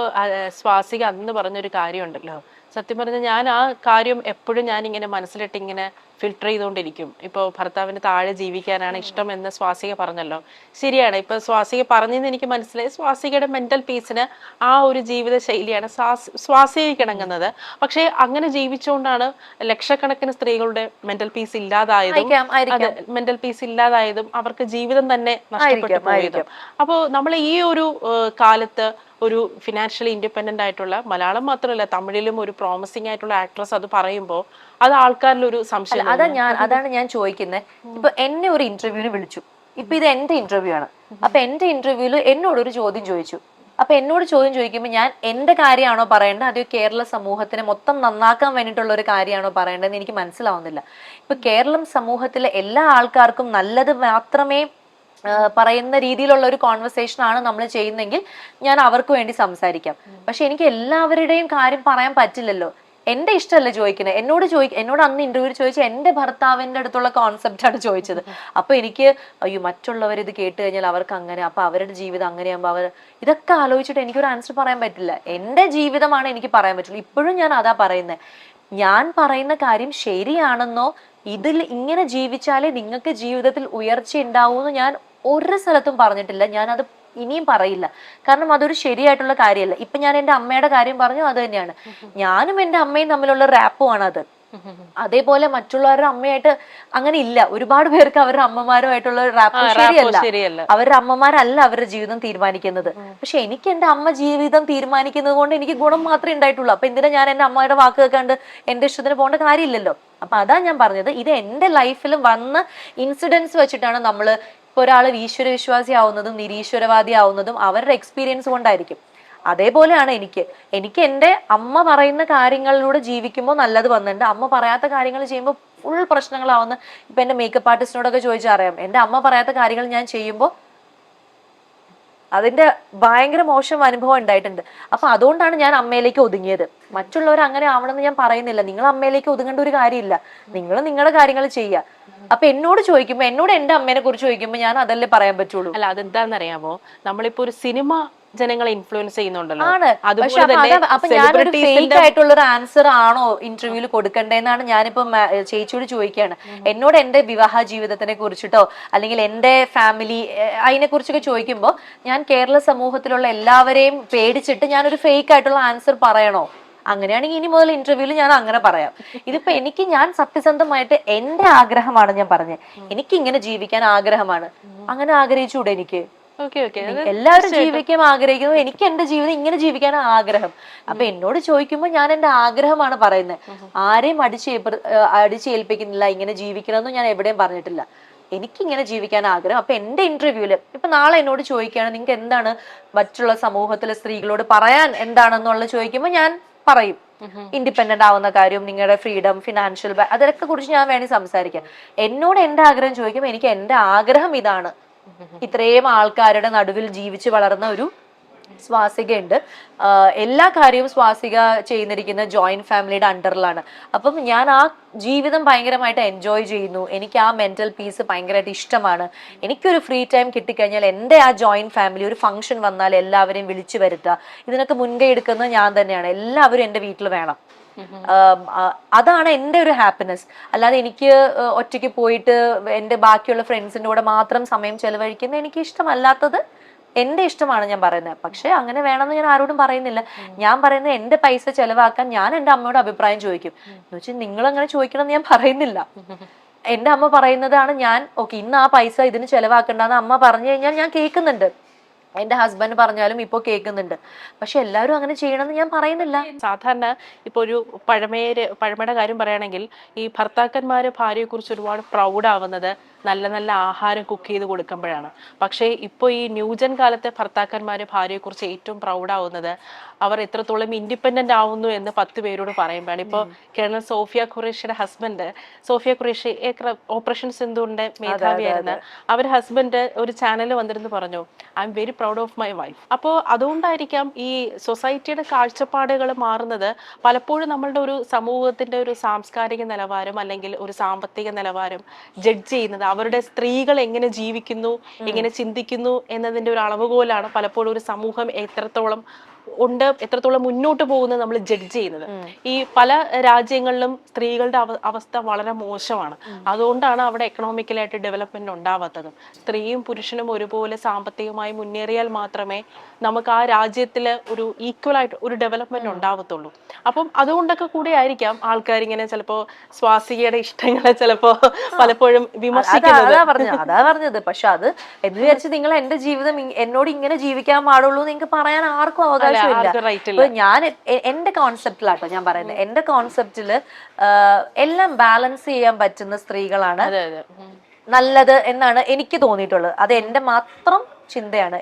സ്വാസിക അന്ന് പറഞ്ഞൊരു കാര്യമുണ്ടല്ലോ, സത്യം പറഞ്ഞാൽ ഞാൻ ആ കാര്യം എപ്പോഴും ഞാൻ ഇങ്ങനെ മനസ്സിലിട്ട് ഇങ്ങനെ ഫിൽട്ടർ ചെയ്തുകൊണ്ടിരിക്കും. ഇപ്പോൾ ഭർത്താവിന് താഴെ ജീവിക്കാനാണ് ഇഷ്ടം എന്ന് സ്വാസിക പറഞ്ഞല്ലോ, ശരിയാണ്. ഇപ്പൊ സ്വാസിക പറഞ്ഞെന്ന് എനിക്ക് മനസ്സിലായി. സ്വാസികയുടെ മെന്റൽ പീസിന് ആ ഒരു ജീവിത ശൈലിയാണ് സ്വാസികയ്ക്ക് ഇണങ്ങുന്നത്. പക്ഷെ അങ്ങനെ ജീവിച്ചുകൊണ്ടാണ് ലക്ഷക്കണക്കിന് സ്ത്രീകളുടെ മെന്റൽ പീസ് ഇല്ലാതായതും അവർക്ക് ജീവിതം തന്നെ നഷ്ടപ്പെട്ടു പോയതും. അപ്പോൾ നമ്മൾ ഈ ഒരു കാലത്ത് ഒരു ഫിനാൻഷ്യലി ഇൻഡിപെൻഡന്റ് ആയിട്ടുള്ള, മലയാളം മാത്രമല്ല തമിഴിലും ഒരു പ്രോമിസിംഗ് ആയിട്ടുള്ള ആക്ട്രസ് അത് പറയുമ്പോൾ അത് ആൾക്കാരിൽ ഒരു സംശയം. അതാണ് ഞാൻ ചോദിക്കുന്നത്. ഇപ്പൊ എന്നെ ഒരു ഇന്റർവ്യൂവിന് വിളിച്ചു. ഇപ്പൊ ഇത് എന്റെ ഇന്റർവ്യൂ ആണ്. അപ്പൊ എന്റെ ഇന്റർവ്യൂവിൽ എന്നോടൊരു ചോദ്യം ചോദിച്ചു. അപ്പൊ എന്നോട് ചോദ്യം ചോദിക്കുമ്പോൾ ഞാൻ എന്റെ കാര്യമാണോ പറയേണ്ടത്, അതോ കേരള സമൂഹത്തിനെ മൊത്തം നന്നാക്കാൻ വേണ്ടിയിട്ടുള്ള ഒരു കാര്യമാണോ പറയേണ്ടതെന്ന് എനിക്ക് മനസ്സിലാവുന്നില്ല. ഇപ്പൊ കേരളം സമൂഹത്തിലെ എല്ലാ ആൾക്കാർക്കും നല്ലത് മാത്രമേ പറയുന്ന രീതിയിലുള്ള ഒരു കോൺവെർസേഷൻ ആണ് നമ്മൾ ചെയ്യുന്നെങ്കിൽ ഞാൻ അവർക്ക് വേണ്ടി സംസാരിക്കാം. പക്ഷെ എനിക്ക് എല്ലാവരുടെയും കാര്യം പറയാൻ പറ്റില്ലല്ലോ. എന്റെ ഇഷ്ടമല്ല ചോദിക്കുന്നത്. എന്നോട് അന്ന് ഇന്റർവ്യൂവിൽ ചോദിച്ച എന്റെ ഭർത്താവിന്റെ അടുത്തുള്ള കോൺസെപ്റ്റ് ആണ് ചോദിച്ചത്. അപ്പൊ എനിക്ക് അയ്യോ മറ്റുള്ളവർ ഇത് കേട്ട് കഴിഞ്ഞാൽ അവർക്ക് അങ്ങനെ, അപ്പൊ അവരുടെ ജീവിതം അങ്ങനെയാകുമ്പോൾ ഇതൊക്കെ ആലോചിച്ചിട്ട് എനിക്കൊരു ആൻസർ പറയാൻ പറ്റില്ല. എന്റെ ജീവിതമാണ് എനിക്ക് പറയാൻ പറ്റുള്ളൂ. ഇപ്പോഴും ഞാൻ അതാ പറയുന്നത്. ഞാൻ പറയുന്ന കാര്യം ശരിയാണെന്നോ ഇതിൽ ഇങ്ങനെ ജീവിച്ചാലേ നിങ്ങൾക്ക് ജീവിതത്തിൽ ഉയർച്ച ഉണ്ടാവൂന്ന് ഞാൻ ഒരു സ്ഥലത്തും പറഞ്ഞിട്ടില്ല. ഞാനത് ഇനിയും പറയില്ല. കാരണം അതൊരു ശരിയായിട്ടുള്ള കാര്യമല്ല. ഇപ്പൊ ഞാൻ എൻ്റെ അമ്മയുടെ കാര്യം പറഞ്ഞു, അത് തന്നെയാണ്. ഞാനും എൻ്റെ അമ്മയും തമ്മിലുള്ള റാപ്പുമാണ് അത്. അതേപോലെ മറ്റുള്ളവരുടെ അമ്മയായിട്ട് അങ്ങനെ ഇല്ല. ഒരുപാട് പേർക്ക് അവരുടെ അമ്മമാരുമായിട്ടുള്ള റാപ്പ് ശരിയല്ല. അവരുടെ അമ്മമാരല്ല അവരുടെ ജീവിതം തീരുമാനിക്കുന്നത്. പക്ഷെ എനിക്ക് എൻ്റെ അമ്മ ജീവിതം തീരുമാനിക്കുന്നത് കൊണ്ട് എനിക്ക് ഗുണം മാത്രമേ ഉണ്ടായിട്ടുള്ളൂ. അപ്പൊ എന്തിനാ ഞാൻ എൻ്റെ അമ്മയുടെ വാക്ക് കേൾക്കാണ്ട് എൻ്റെ ഇഷ്ടത്തിന് പോകേണ്ട കാര്യമില്ലല്ലോ. അപ്പൊ അതാ ഞാൻ പറഞ്ഞത്, ഇത് എൻ്റെ ലൈഫിൽ വന്ന ഇൻസിഡൻസ് വെച്ചിട്ടാണ് നമ്മള് ഇപ്പൊ ഒരാൾ ഈശ്വര വിശ്വാസി ആവുന്നതും നിരീശ്വരവാദി ആവുന്നതും അവരുടെ എക്സ്പീരിയൻസ് കൊണ്ടായിരിക്കും. അതേപോലെയാണ് എനിക്ക് എൻ്റെ അമ്മ പറയുന്ന കാര്യങ്ങളിലൂടെ ജീവിക്കുമ്പോൾ നല്ലത് വന്നിട്ടുണ്ട്. അമ്മ പറയാത്ത കാര്യങ്ങൾ ചെയ്യുമ്പോൾ ഫുൾ പ്രശ്നങ്ങളാവുന്ന. ഇപ്പൊ എൻ്റെ മേക്കപ്പ് ആർട്ടിസ്റ്റിനോടൊക്കെ ചോദിച്ചാൽ അറിയാം, എൻ്റെ അമ്മ പറയാത്ത കാര്യങ്ങൾ ഞാൻ ചെയ്യുമ്പോൾ അതിന്റെ ഭയങ്കര മോശം അനുഭവം ഉണ്ടായിട്ടുണ്ട്. അപ്പൊ അതുകൊണ്ടാണ് ഞാൻ അമ്മയിലേക്ക് ഒതുങ്ങിയത്. മറ്റുള്ളവർ അങ്ങനെ ആവണമെന്ന് ഞാൻ പറയുന്നില്ല. നിങ്ങൾ അമ്മയിലേക്ക് ഒതുങ്ങേണ്ട ഒരു കാര്യമില്ല. നിങ്ങൾ നിങ്ങളുടെ കാര്യങ്ങൾ ചെയ്യുക. അപ്പൊ എന്നോട് എന്റെ അമ്മേനെ കുറിച്ച് ചോദിക്കുമ്പോ ഞാൻ അതല്ലേ പറയാൻ പറ്റുള്ളൂ. അല്ല, അതെന്താണെന്നറിയാമോ, നമ്മളിപ്പോ ഒരു സിനിമ ജനങ്ങളെ ഇൻഫ്ലുവൻസ് ചെയ്യുന്നുണ്ടല്ലോ. അപ്പൊ ഞാനൊരു ഫേക്ക് ആയിട്ടുള്ള ഒരു ആൻസർ ആണോ ഇന്റർവ്യൂവിൽ കൊടുക്കണ്ടേന്നാണ് ഞാനിപ്പോ ചേച്ചിയോട് ചോദിക്കുകയാണ്. എന്നോട് എന്റെ വിവാഹ ജീവിതത്തിനെ കുറിച്ചിട്ടോ അല്ലെങ്കിൽ എന്റെ ഫാമിലി അതിനെ കുറിച്ചൊക്കെ ചോദിക്കുമ്പോൾ ഞാൻ കേരള സമൂഹത്തിലുള്ള എല്ലാവരെയും പേടിച്ചിട്ട് ഞാനൊരു ഫേക്ക് ആയിട്ടുള്ള ആൻസർ പറയണോ? അങ്ങനെയാണെങ്കിൽ ഇനി മുതൽ ഇന്റർവ്യൂവിൽ ഞാൻ അങ്ങനെ പറയാം. ഇതിപ്പോ ഞാൻ സത്യസന്ധമായിട്ട് എന്റെ ആഗ്രഹമാണ് ഞാൻ പറഞ്ഞത്. എനിക്ക് ഇങ്ങനെ ജീവിക്കാൻ ആഗ്രഹമാണ്. അങ്ങനെ ആഗ്രഹിച്ചൂടെ എനിക്ക്? എല്ലാവരും ജീവിക്കാൻ ആഗ്രഹിക്കുന്നു. എനിക്ക് എന്റെ ജീവിതം ഇങ്ങനെ ജീവിക്കാനാണ് ആഗ്രഹം. അപ്പൊ എന്നോട് ചോദിക്കുമ്പോൾ ഞാൻ എന്റെ ആഗ്രഹമാണ് പറയുന്നത്. ആരെയും അടിച്ചേൽപ്പിക്കുന്നില്ല ഇങ്ങനെ ജീവിക്കണമെന്ന് ഞാൻ എവിടെയും പറഞ്ഞിട്ടില്ല. എനിക്കിങ്ങനെ ജീവിക്കാൻ ആഗ്രഹം. അപ്പൊ എന്റെ ഇന്റർവ്യൂല് ഇപ്പൊ നാളെ എന്നോട് ചോദിക്കുകയാണ് നിങ്ങൾക്ക് എന്താണ് മറ്റുള്ള സമൂഹത്തിലെ സ്ത്രീകളോട് പറയാൻ എന്താണെന്നുള്ള ചോദിക്കുമ്പോൾ ഞാൻ പറയും. ഇൻഡിപെൻഡന്റ് ആവുന്ന കാര്യം, നിങ്ങളുടെ ഫ്രീഡം, ഫിനാൻഷ്യൽ അതൊക്കെ കുറിച്ച് ഞാൻ വേണമെങ്കിൽ സംസാരിക്കാം. എന്നോട് എന്റെ ആഗ്രഹം ചോദിക്കുമ്പോൾ എനിക്ക് എന്റെ ആഗ്രഹം ഇതാണ്. ഇത്രയും ആൾക്കാരുടെ നടുവിൽ ജീവിച്ചു വളർന്ന ഒരു സ്വാസികയുണ്ട്. എല്ലാ കാര്യവും സ്വാസിക ചെയ്യുന്നിരിക്കുന്ന ജോയിന്റ് ഫാമിലിയുടെ അണ്ടറിലാണ്. അപ്പം ഞാൻ ആ ജീവിതം ഭയങ്കരമായിട്ട് എൻജോയ് ചെയ്യുന്നു. എനിക്ക് ആ മെന്റൽ പീസ് ഭയങ്കരമായിട്ട് ഇഷ്ടമാണ്. എനിക്കൊരു ഫ്രീ ടൈം കിട്ടിക്കഴിഞ്ഞാൽ എൻ്റെ ആ ജോയിന്റ് ഫാമിലി ഒരു ഫംഗ്ഷൻ വന്നാൽ എല്ലാവരെയും വിളിച്ചു വരുത്തുക, ഇതിനൊക്കെ മുൻകൈ എടുക്കുന്നത് ഞാൻ തന്നെയാണ്. എല്ലാവരും എൻ്റെ വീട്ടിൽ വേണം. അതാണ് എൻ്റെ ഒരു ഹാപ്പിനെസ്. അല്ലാതെ എനിക്ക് ഒറ്റയ്ക്ക് പോയിട്ട് എൻ്റെ ബാക്കിയുള്ള ഫ്രണ്ട്സിൻ്റെ കൂടെ മാത്രം സമയം ചെലവഴിക്കുന്നത് എനിക്ക് ഇഷ്ടമല്ലാത്തത് എന്റെ ഇഷ്ടമാണ് ഞാൻ പറയുന്നത്. പക്ഷെ അങ്ങനെ വേണമെന്ന് ഞാൻ ആരോടും പറയുന്നില്ല. ഞാൻ പറയുന്നത് എന്റെ പൈസ ചെലവാക്കാൻ ഞാൻ എൻ്റെ അമ്മയോട് അഭിപ്രായം ചോദിക്കും. എന്ന് വെച്ചാൽ നിങ്ങൾ അങ്ങനെ ചോദിക്കണമെന്ന് ഞാൻ പറയുന്നില്ല. എൻ്റെ അമ്മ പറയുന്നതാണ് ഞാൻ ഓക്കെ ഇന്ന് ആ പൈസ ഇതിന് ചെലവാക്കണ്ടെന്ന് അമ്മ പറഞ്ഞു കഴിഞ്ഞാൽ ഞാൻ കേൾക്കുന്നുണ്ട്. എന്റെ ഹസ്ബൻഡ് പറഞ്ഞാലും ഇപ്പൊ കേൾക്കുന്നുണ്ട്. പക്ഷെ എല്ലാവരും അങ്ങനെ ചെയ്യണമെന്ന് ഞാൻ പറയുന്നില്ല. സാധാരണ ഇപ്പൊ ഒരു പഴമയുടെ കാര്യം പറയുകയാണെങ്കിൽ ഈ ഭർത്താക്കന്മാര് ഭാര്യയെ കുറിച്ച് ഒരുപാട് പ്രൗഡ് ആവുന്നത് നല്ല നല്ല ആഹാരം കുക്ക് ചെയ്ത് കൊടുക്കുമ്പോഴാണ്. പക്ഷേ ഇപ്പോൾ ഈ ന്യൂജൻ കാലത്തെ ഭർത്താക്കന്മാര് ഭാര്യയെ കുറിച്ച് ഏറ്റവും പ്രൗഡ് ആവുന്നത് അവർ എത്രത്തോളം ഇൻഡിപെൻഡന്റ് ആവുന്നു എന്ന് 10 പേരോട് പറയുമ്പോഴാണ്. ഇപ്പോൾ കേണൽ സോഫിയ ഖുറേഷിയുടെ ഹസ്ബൻഡ്, സോഫിയ ഖുറേഷി ഓപ്പറേഷൻ സിന്ധുവിന്റെ മേധാവിയായിരുന്നു. അവർ ഹസ്ബൻഡ് ഒരു ചാനലിൽ വന്നിരുന്ന് പറഞ്ഞു, I am very proud of my wife. അപ്പോൾ അതുകൊണ്ടായിരിക്കാം ഈ സൊസൈറ്റിയുടെ കാഴ്ചപ്പാടുകൾ മാറുന്നത്. പലപ്പോഴും നമ്മളുടെ ഒരു സമൂഹത്തിന്റെ ഒരു സാംസ്കാരിക നിലവാരം അല്ലെങ്കിൽ ഒരു സാമ്പത്തിക നിലവാരം ജഡ്ജ് ചെയ്യുന്നത് അവരുടെ സ്ത്രീകൾ എങ്ങനെ ജീവിക്കുന്നു, എങ്ങനെ ചിന്തിക്കുന്നു എന്നതിന്റെ ഒരു അളവുകോലാണ് പലപ്പോഴും ഒരു സമൂഹം എത്രത്തോളം മുന്നോട്ട് പോകുന്നത് നമ്മൾ ജഡ്ജ് ചെയ്യുന്നത്. ഈ പല രാജ്യങ്ങളിലും സ്ത്രീകളുടെ അവസ്ഥ വളരെ മോശമാണ്. അതുകൊണ്ടാണ് അവിടെ എക്കണോമിക്കലായിട്ട് ഡെവലപ്മെന്റ് ഉണ്ടാവാത്തത്. സ്ത്രീയും പുരുഷനും ഒരുപോലെ സാമ്പത്തികമായി മുന്നേറിയാൽ മാത്രമേ നമുക്ക് ആ രാജ്യത്തിൽ ഒരു ഈക്വൽ ആയിട്ട് ഒരു ഡെവലപ്മെന്റ് ഉണ്ടാവത്തുള്ളൂ. അപ്പം അതുകൊണ്ടൊക്കെ കൂടി ആയിരിക്കാം ആൾക്കാർ ഇങ്ങനെ ചിലപ്പോ സ്വാസികയുടെ ഇഷ്ടങ്ങളെ ചിലപ്പോ പലപ്പോഴും വിമർശിക്കുന്നത്. അതാ പറഞ്ഞത്. പക്ഷെ അത് എന്ന് വിചാരിച്ച് നിങ്ങൾ എന്റെ ജീവിതം എന്നോട് ഇങ്ങനെ ജീവിക്കാൻ പാടുള്ളൂ നിങ്ങൾക്ക് പറയാൻ ആർക്കും അവകാശമില്ല. ഞാൻ എന്റെ കോൺസെപ്റ്റിലാട്ടോ ഞാൻ പറയുന്നത്. എന്റെ കോൺസെപ്റ്റില് എല്ലാം ബാലൻസ് ചെയ്യാൻ പറ്റുന്ന സ്ത്രീകളാണ് നല്ലത് എന്നാണ് എനിക്ക് തോന്നിയിട്ടുള്ളത്. അത് എന്റെ മാത്രം ചിന്തയാണ്.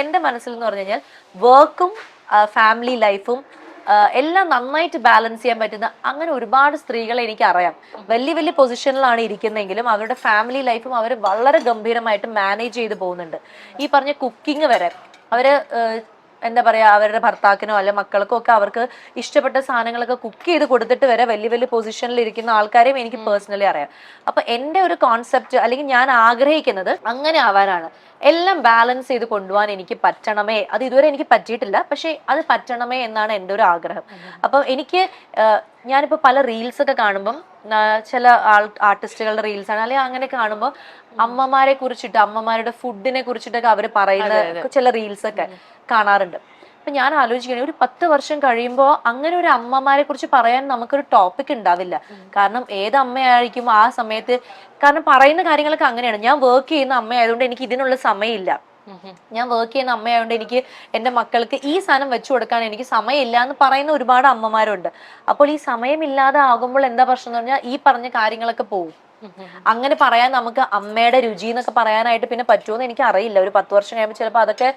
എന്റെ മനസ്സിൽ എന്ന് പറഞ്ഞു കഴിഞ്ഞാൽ വർക്കും ഫാമിലി ലൈഫും എല്ലാം നന്നായിട്ട് ബാലൻസ് ചെയ്യാൻ പറ്റുന്ന അങ്ങനെ ഒരുപാട് സ്ത്രീകളെ എനിക്ക് അറിയാം. വലിയ വലിയ പൊസിഷനിലാണ് ഇരിക്കുന്നതെങ്കിലും അവരുടെ ഫാമിലി ലൈഫും അവർ വളരെ ഗംഭീരമായിട്ട് മാനേജ് ചെയ്ത് പോകുന്നുണ്ട്. ഈ പറഞ്ഞ കുക്കിംഗ് വരെ അവര് എന്താ പറയാ, അവരുടെ ഭർത്താക്കിനോ അല്ലെ മക്കൾക്കോ ഒക്കെ അവർക്ക് ഇഷ്ടപ്പെട്ട സാധനങ്ങളൊക്കെ കുക്ക് ചെയ്ത് കൊടുത്തിട്ട് വരെ വലിയ വലിയ പൊസിഷനിൽ ഇരിക്കുന്ന ആൾക്കാരെയും എനിക്ക് പേഴ്സണലി അറിയാം. അപ്പൊ എന്റെ ഒരു കോൺസെപ്റ്റ് അല്ലെങ്കിൽ ഞാൻ ആഗ്രഹിക്കുന്നത് അങ്ങനെ ആവാനാണ്. എല്ലാം ബാലൻസ് ചെയ്ത് കൊണ്ടുപോകാൻ എനിക്ക് പറ്റണമേ. അത് ഇതുവരെ എനിക്ക് പറ്റിയിട്ടില്ല, പക്ഷെ അത് പറ്റണമേ എന്നാണ് എൻ്റെ ഒരു ആഗ്രഹം. അപ്പം എനിക്ക് ഞാനിപ്പോൾ പല റീൽസ് ഒക്കെ കാണുമ്പം ചില ആർട്ടിസ്റ്റുകളുടെ റീൽസ് ആണ് അല്ലെങ്കിൽ അങ്ങനെ കാണുമ്പോൾ അമ്മമാരെ കുറിച്ചിട്ട് അമ്മമാരുടെ ഫുഡിനെ കുറിച്ചിട്ടൊക്കെ അവർ പറയുന്ന ചില റീൽസ് ഒക്കെ കാണാറുണ്ട്. അപ്പൊ ഞാൻ ആലോചിക്കണേ, ഒരു 10 വർഷം കഴിയുമ്പോൾ അങ്ങനെ ഒരു അമ്മമാരെ കുറിച്ച് പറയാൻ നമുക്കൊരു ടോപ്പിക് ഉണ്ടാവില്ല. കാരണം ഏത് അമ്മയായിരിക്കും ആ സമയത്ത്, കാരണം പറയുന്ന കാര്യങ്ങളൊക്കെ അങ്ങനെയാണ്. ഞാൻ വർക്ക് ചെയ്യുന്ന അമ്മയായതുകൊണ്ട് എനിക്ക് ഇതിനുള്ള സമയമില്ല. ഞാൻ വർക്ക് ചെയ്യുന്ന അമ്മയായതുകൊണ്ട് എനിക്ക് എൻ്റെ മക്കൾക്ക് ഈ സാധനം വെച്ചു കൊടുക്കാൻ എനിക്ക് സമയമില്ല എന്ന് പറയുന്ന ഒരുപാട് അമ്മമാരുണ്ട്. അപ്പോൾ ഈ സമയമില്ലാതെ ആകുമ്പോൾ എന്താ പ്രശ്നം എന്ന് പറഞ്ഞാൽ ഈ പറഞ്ഞ കാര്യങ്ങളൊക്കെ പോകും. അങ്ങനെ പറയാൻ നമുക്ക് അമ്മയുടെ രുചി എന്നൊക്കെ പറയാനായിട്ട് പിന്നെ പറ്റുമോ എന്ന് എനിക്ക് അറിയില്ല. ഒരു 10 വർഷം കഴിയുമ്പോൾ ചിലപ്പോൾ അതൊക്കെ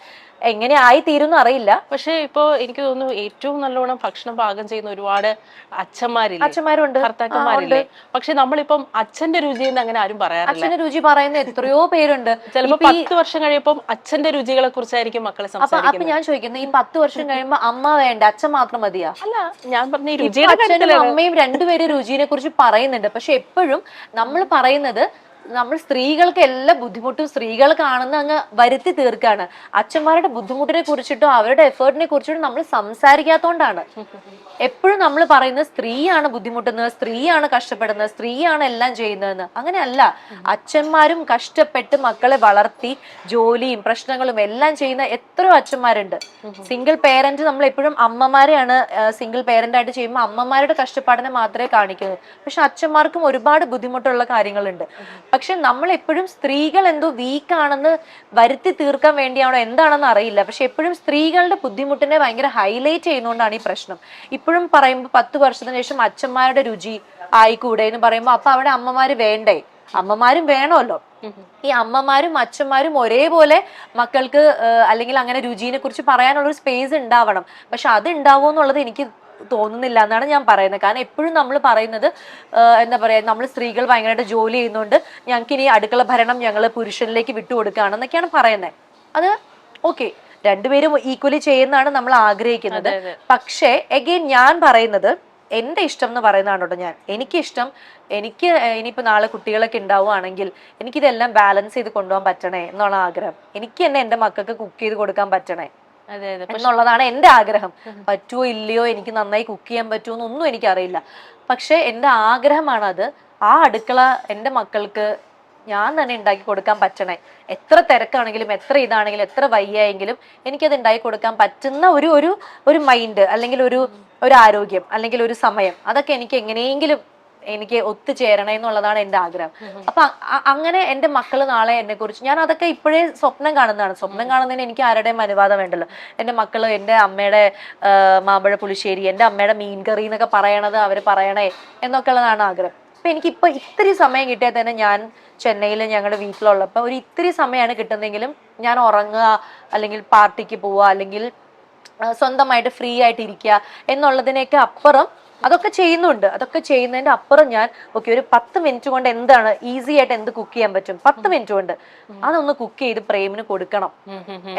എങ്ങനെ ആയി തീരും അറിയില്ല. പക്ഷെ ഇപ്പൊ എനിക്ക് തോന്നുന്നു ഏറ്റവും നല്ലോണം ഭക്ഷണം പാകം ചെയ്യുന്ന ഒരുപാട് അച്ഛന്മാരുണ്ട്, ഭർത്താക്കന്മാരില്ലേ. പക്ഷെ നമ്മളിപ്പം അച്ഛന്റെ രുചി എന്ന് അങ്ങനെ ആരും പറയാറില്ല. അച്ഛന്റെ രുചി പറയുന്ന എത്രയോ പേരുണ്ട്. ചിലപ്പോ 10 വർഷം കഴിയുമ്പോൾ അച്ഛന്റെ രുചികളെ കുറിച്ചായിരിക്കും മക്കളെ സംസാരിക്കുന്നത്. അപ്പൊ ഞാൻ ചോദിക്കുന്നത്, ഈ 10 വർഷം കഴിയുമ്പോ അമ്മ വേണ്ട അച്ഛൻ മാത്രം മതിയാ? അല്ല, ഞാൻ പറഞ്ഞ അച്ഛനും അമ്മയും രണ്ടുപേരും രുചിനെ കുറിച്ച് പറയുന്നുണ്ട്. പക്ഷെ എപ്പോഴും നമ്മൾ പറയുന്നത് നമ്മൾ സ്ത്രീകൾക്ക് എല്ലാ ബുദ്ധിമുട്ടും സ്ത്രീകൾ കാണുന്ന അങ്ങ് വരുത്തി തീർക്കാണ്. അച്ഛന്മാരുടെ ബുദ്ധിമുട്ടിനെ കുറിച്ചിട്ടോ അവരുടെ എഫേർട്ടിനെ കുറിച്ചിട്ടോ നമ്മൾ സംസാരിക്കാത്തോണ്ടാണ്. എപ്പോഴും നമ്മൾ പറയുന്നത് സ്ത്രീയാണ് ബുദ്ധിമുട്ടുന്നത്, സ്ത്രീയാണ് കഷ്ടപ്പെടുന്നത്, സ്ത്രീയാണ് എല്ലാം ചെയ്യുന്നതെന്ന്. അങ്ങനെയല്ല. അച്ഛന്മാരും കഷ്ടപ്പെട്ട് മക്കളെ വളർത്തി ജോലിയും പ്രശ്നങ്ങളും എല്ലാം ചെയ്യുന്ന എത്രയോ അച്ഛന്മാരുണ്ട്. സിംഗിൾ പേരന്റ് നമ്മൾ എപ്പോഴും അമ്മമാരെയാണ് സിംഗിൾ പേരന്റ് ആയിട്ട് ചെയ്യുമ്പോൾ അമ്മമാരുടെ കഷ്ടപ്പാടിനെ മാത്രമേ കാണിക്കുന്നത്. പക്ഷെ അച്ഛന്മാർക്കും ഒരുപാട് ബുദ്ധിമുട്ടുള്ള കാര്യങ്ങളുണ്ട്. പക്ഷെ നമ്മൾ എപ്പോഴും സ്ത്രീകൾ എന്തോ വീക്കാണെന്ന് വരുത്തി തീർക്കാൻ വേണ്ടിയാണോ എന്താണെന്ന് അറിയില്ല. പക്ഷെ എപ്പോഴും സ്ത്രീകളുടെ ബുദ്ധിമുട്ടിനെ ഭയങ്കര ഹൈലൈറ്റ് ചെയ്യുന്നതുകൊണ്ടാണ് ഈ പ്രശ്നം. ഇപ്പോഴും പറയുമ്പോൾ 10 വർഷത്തിന് ശേഷം അച്ഛന്മാരുടെ രുചി ആയിക്കൂടെ എന്ന് പറയുമ്പോൾ അപ്പൊ അവിടെ അമ്മമാര് വേണ്ടേ? അമ്മമാരും വേണമല്ലോ. ഈ അമ്മമാരും അച്ഛന്മാരും ഒരേപോലെ മക്കൾക്ക് അല്ലെങ്കിൽ അങ്ങനെ രുചിനെ കുറിച്ച് പറയാനുള്ള ഒരു സ്പേസ് ഉണ്ടാവണം. പക്ഷെ അത് ഉണ്ടാവുമോ എന്നുള്ളത് എനിക്ക് തോന്നുന്നില്ല എന്നാണ് ഞാൻ പറയുന്നത്. കാരണം എപ്പോഴും നമ്മൾ പറയുന്നത് എന്താ പറയാ, നമ്മൾ സ്ത്രീകൾ ഭയങ്കരമായിട്ട് ജോലി ചെയ്യുന്നതുകൊണ്ട് ഞങ്ങൾക്ക് ഇനി അടുക്കള ഭരണം ഞങ്ങൾ പുരുഷനിലേക്ക് വിട്ടുകൊടുക്കുകയാണെന്നൊക്കെയാണ് പറയുന്നത്. അത് ഓക്കെ, രണ്ടുപേരും ഈക്വലി ചെയ്യുന്നതാണ് നമ്മൾ ആഗ്രഹിക്കുന്നത്. പക്ഷേ എഗെയിൻ ഞാൻ പറയുന്നത് എന്റെ ഇഷ്ടം എന്ന് പറയുന്നതാണ് കേട്ടോ. എനിക്കിഷ്ടം, എനിക്ക് ഇനിയിപ്പോ നാളെ കുട്ടികളൊക്കെ ഉണ്ടാവുകയാണെങ്കിൽ എനിക്കിതെല്ലാം ബാലൻസ് ചെയ്ത് കൊണ്ടുപോകാൻ പറ്റണേ എന്നുള്ള ആഗ്രഹം. എനിക്ക് തന്നെ എന്റെ മക്കൾക്ക് കുക്ക് ചെയ്ത് കൊടുക്കാൻ പറ്റണേ എന്നുള്ളതാണ് എന്റെ ആഗ്രഹം. പറ്റുമോ ഇല്ലയോ, എനിക്ക് നന്നായി കുക്ക് ചെയ്യാൻ പറ്റുമോ എന്നൊന്നും എനിക്കറിയില്ല. പക്ഷെ എന്റെ ആഗ്രഹമാണത്. ആ അടുക്കള എന്റെ മക്കൾക്ക് ഞാൻ തന്നെ ഉണ്ടാക്കി കൊടുക്കാൻ പറ്റണേ. എത്ര തിരക്കാണെങ്കിലും എത്ര ഇതാണെങ്കിലും എത്ര വയ്യായെങ്കിലും എനിക്കത് ഉണ്ടാക്കി കൊടുക്കാൻ പറ്റുന്ന ഒരു മൈൻഡ് അല്ലെങ്കിൽ ഒരു ആരോഗ്യം അല്ലെങ്കിൽ ഒരു സമയം, അതൊക്കെ എനിക്ക് എങ്ങനെയെങ്കിലും എനിക്ക് ഒത്തുചേരണേ എന്നുള്ളതാണ് എന്റെ ആഗ്രഹം. അപ്പൊ അങ്ങനെ എന്റെ മക്കള് നാളെ എന്നെ കുറിച്ച്, ഞാൻ അതൊക്കെ ഇപ്പോഴേ സ്വപ്നം കാണുന്നതാണ്. സ്വപ്നം കാണുന്നതിന് എനിക്ക് ആരുടെയും അനുവാദം വേണ്ടല്ലോ. എന്റെ മക്കള് എന്റെ അമ്മയുടെ മാമ്പഴ പുളിശ്ശേരി, എന്റെ അമ്മയുടെ മീൻകറി എന്നൊക്കെ പറയണത് അവര് പറയണേ എന്നൊക്കെ ഉള്ളതാണ് ആഗ്രഹം. അപ്പൊ എനിക്കിപ്പോ ഇത്തിരി സമയം കിട്ടിയാൽ തന്നെ, ഞാൻ ചെന്നൈയിൽ ഞങ്ങളുടെ വീട്ടിലുള്ളപ്പോൾ ഒരു ഇത്തിരി സമയമാണ് കിട്ടുന്നെങ്കിലും ഞാൻ ഉറങ്ങുക, അല്ലെങ്കിൽ പാർട്ടിക്ക് പോവുക, അല്ലെങ്കിൽ സ്വന്തമായിട്ട് ഫ്രീ ആയിട്ട് ഇരിക്കുക എന്നുള്ളതിനൊക്കെ അപ്പുറം അതൊക്കെ ചെയ്യുന്നുണ്ട്. അതൊക്കെ ചെയ്യുന്നതിന്റെ അപ്പുറം ഞാൻ ഒരു 10 മിനിറ്റ് കൊണ്ട് എന്താണ് ഈസി ആയിട്ട് എന്ത് കുക്ക് ചെയ്യാൻ പറ്റും, 10 മിനിറ്റ് കൊണ്ട് അതൊന്ന് കുക്ക് ചെയ്ത് പ്രേമിന് കൊടുക്കണം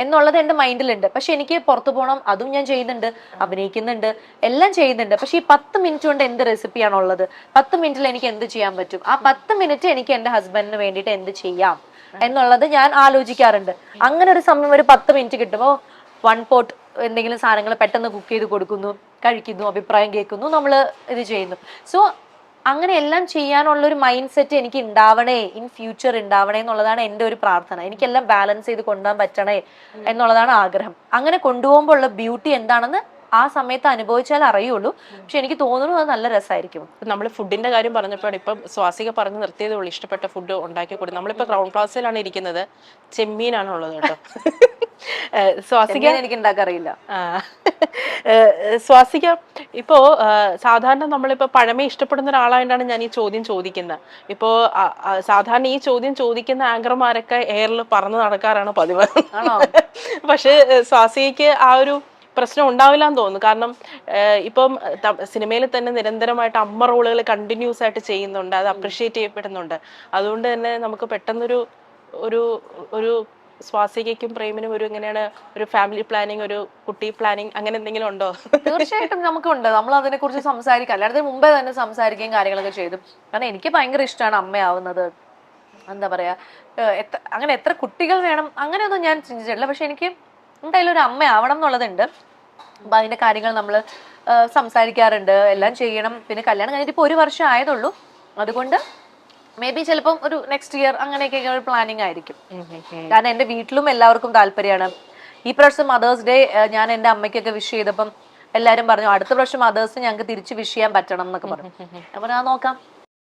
എന്നുള്ളത് എന്റെ മൈൻഡിലുണ്ട്. പക്ഷെ എനിക്ക് പുറത്തു പോകണം, അതും ഞാൻ ചെയ്യുന്നുണ്ട്, അഭിനയിക്കുന്നുണ്ട്, എല്ലാം ചെയ്യുന്നുണ്ട്. പക്ഷെ ഈ 10 മിനിറ്റ് കൊണ്ട് എന്ത് റെസിപ്പിയാണുള്ളത്, 10 മിനിറ്റിൽ എനിക്ക് എന്ത് ചെയ്യാൻ പറ്റും, ആ 10 മിനിറ്റ് എനിക്ക് എന്റെ ഹസ്ബൻഡിന് വേണ്ടിയിട്ട് എന്ത് ചെയ്യാം എന്നുള്ളത് ഞാൻ ആലോചിക്കാറുണ്ട്. അങ്ങനെ ഒരു സമയം ഒരു 10 മിനിറ്റ് കിട്ടുമ്പോൾ 1 പോട്ട് എന്തെങ്കിലും സാധനങ്ങൾ പെട്ടെന്ന് കുക്ക് ചെയ്ത് കൊടുക്കുന്നു, കഴിക്കുന്നു, അഭിപ്രായം കേൾക്കുന്നു, നമ്മൾ ഇത് ചെയ്യുന്നു. സോ അങ്ങനെ എല്ലാം ചെയ്യാനുള്ളൊരു മൈൻഡ് സെറ്റ് എനിക്ക് ഉണ്ടാവണേ, ഇൻ ഫ്യൂച്ചർ ഉണ്ടാവണേ എന്നുള്ളതാണ് എൻ്റെ ഒരു പ്രാർത്ഥന. എനിക്കെല്ലാം ബാലൻസ് ചെയ്ത് കൊണ്ടുപോകാൻ പറ്റണേ എന്നുള്ളതാണ് ആഗ്രഹം. അങ്ങനെ കൊണ്ടുപോകുമ്പോൾ ഉള്ള ബ്യൂട്ടി എന്താണെന്ന് ആ സമയത്ത് അനുഭവിച്ചാൽ അറിയുള്ളൂ. പക്ഷെ എനിക്ക് തോന്നുന്നു അത് നല്ല രസമായിരിക്കും. നമ്മൾ ഫുഡിന്റെ കാര്യം പറഞ്ഞപ്പോഴാണ് ഇപ്പം സ്വാസിക പറഞ്ഞു നിർത്തിയതേ ഉള്ളൂ ഇഷ്ടപ്പെട്ട ഫുഡ് ഉണ്ടാക്കി കൊടുക്കും. നമ്മളിപ്പോ ഗ്രൗണ്ട് ക്ലാസ്സിലാണ് ഇരിക്കുന്നത്, ചെമ്മീനാണ് ഉള്ളത് കേട്ടോ. സ്വാസിക എനിക്ക് ഉണ്ടാക്കാറിയില്ല. സ്വാസിക ഇപ്പോ സാധാരണ നമ്മളിപ്പോ പഴമയെ ഇഷ്ടപ്പെടുന്ന ഒരാളായിട്ടാണ് ഞാൻ ഈ ചോദ്യം ചോദിക്കുന്നത്. ഇപ്പോ സാധാരണ ഈ ചോദ്യം ചോദിക്കുന്ന ആങ്കർമാരൊക്കെ എയറിൽ പറന്ന് നടക്കാറാണ് പതിവ്. പക്ഷെ സ്വാസികയ്ക്ക് ആ ഒരു പ്രശ്നം ഉണ്ടാവില്ല എന്ന് തോന്നുന്നു. കാരണം ഇപ്പം സിനിമയിൽ തന്നെ നിരന്തരമായിട്ട് അമ്മ റോളുകൾ കണ്ടിന്യൂസ് ആയിട്ട് ചെയ്യുന്നുണ്ട്, അത് അപ്രിഷിയേറ്റ് ചെയ്യപ്പെടുന്നുണ്ട്. അതുകൊണ്ട് തന്നെ നമുക്ക് പെട്ടെന്നൊരു ഒരു ഒരു സ്വാസികയ്ക്കും പ്രേമിനും ഒരു എങ്ങനെയാണ് ഒരു ഫാമിലി പ്ലാനിങ്, ഒരു കുട്ടി പ്ലാനിങ്, അങ്ങനെ എന്തെങ്കിലും ഉണ്ടോ? തീർച്ചയായിട്ടും നമുക്കുണ്ട്. നമ്മൾ അതിനെ കുറിച്ച് സംസാരിക്കാം, അല്ലാതെ മുമ്പേ തന്നെ സംസാരിക്കുകയും കാര്യങ്ങളൊക്കെ ചെയ്തു. കാരണം എനിക്ക് ഭയങ്കര ഇഷ്ടമാണ് അമ്മയാവുന്നത്. എന്താ പറയാ, അങ്ങനെ എത്ര കുട്ടികൾ വേണം അങ്ങനെയൊന്നും ഞാൻ ചിന്തിച്ചിട്ടില്ല. പക്ഷെ എനിക്ക് എന്തായാലും ഒരു അമ്മയാവണം എന്നുള്ളതുണ്ട്. അപ്പൊ അതിന്റെ കാര്യങ്ങൾ നമ്മൾ സംസാരിക്കാറുണ്ട്, എല്ലാം ചെയ്യണം. പിന്നെ കല്യാണം കഴിഞ്ഞിട്ട് ഇപ്പൊ 1 വർഷം ആയതുള്ളൂ. അതുകൊണ്ട് മേ ബി ചിലപ്പം ഒരു നെക്സ്റ്റ് ഇയർ അങ്ങനെയൊക്കെ ഒരു പ്ലാനിങ് ആയിരിക്കും. കാരണം എന്റെ വീട്ടിലും എല്ലാവർക്കും താല്പര്യമാണ്. ഈ പ്രാവശ്യം മദേഴ്സ് ഡേ ഞാൻ എന്റെ അമ്മയ്ക്കൊക്കെ വിഷ് ചെയ്തപ്പം എല്ലാരും പറഞ്ഞു അടുത്ത പ്രാവശ്യം മദേഴ്സ് ഞങ്ങൾക്ക് തിരിച്ച് വിഷ് ചെയ്യാൻ പറ്റണം എന്നൊക്കെ പറഞ്ഞു. അപ്പൊ ഞാൻ നോക്കാം.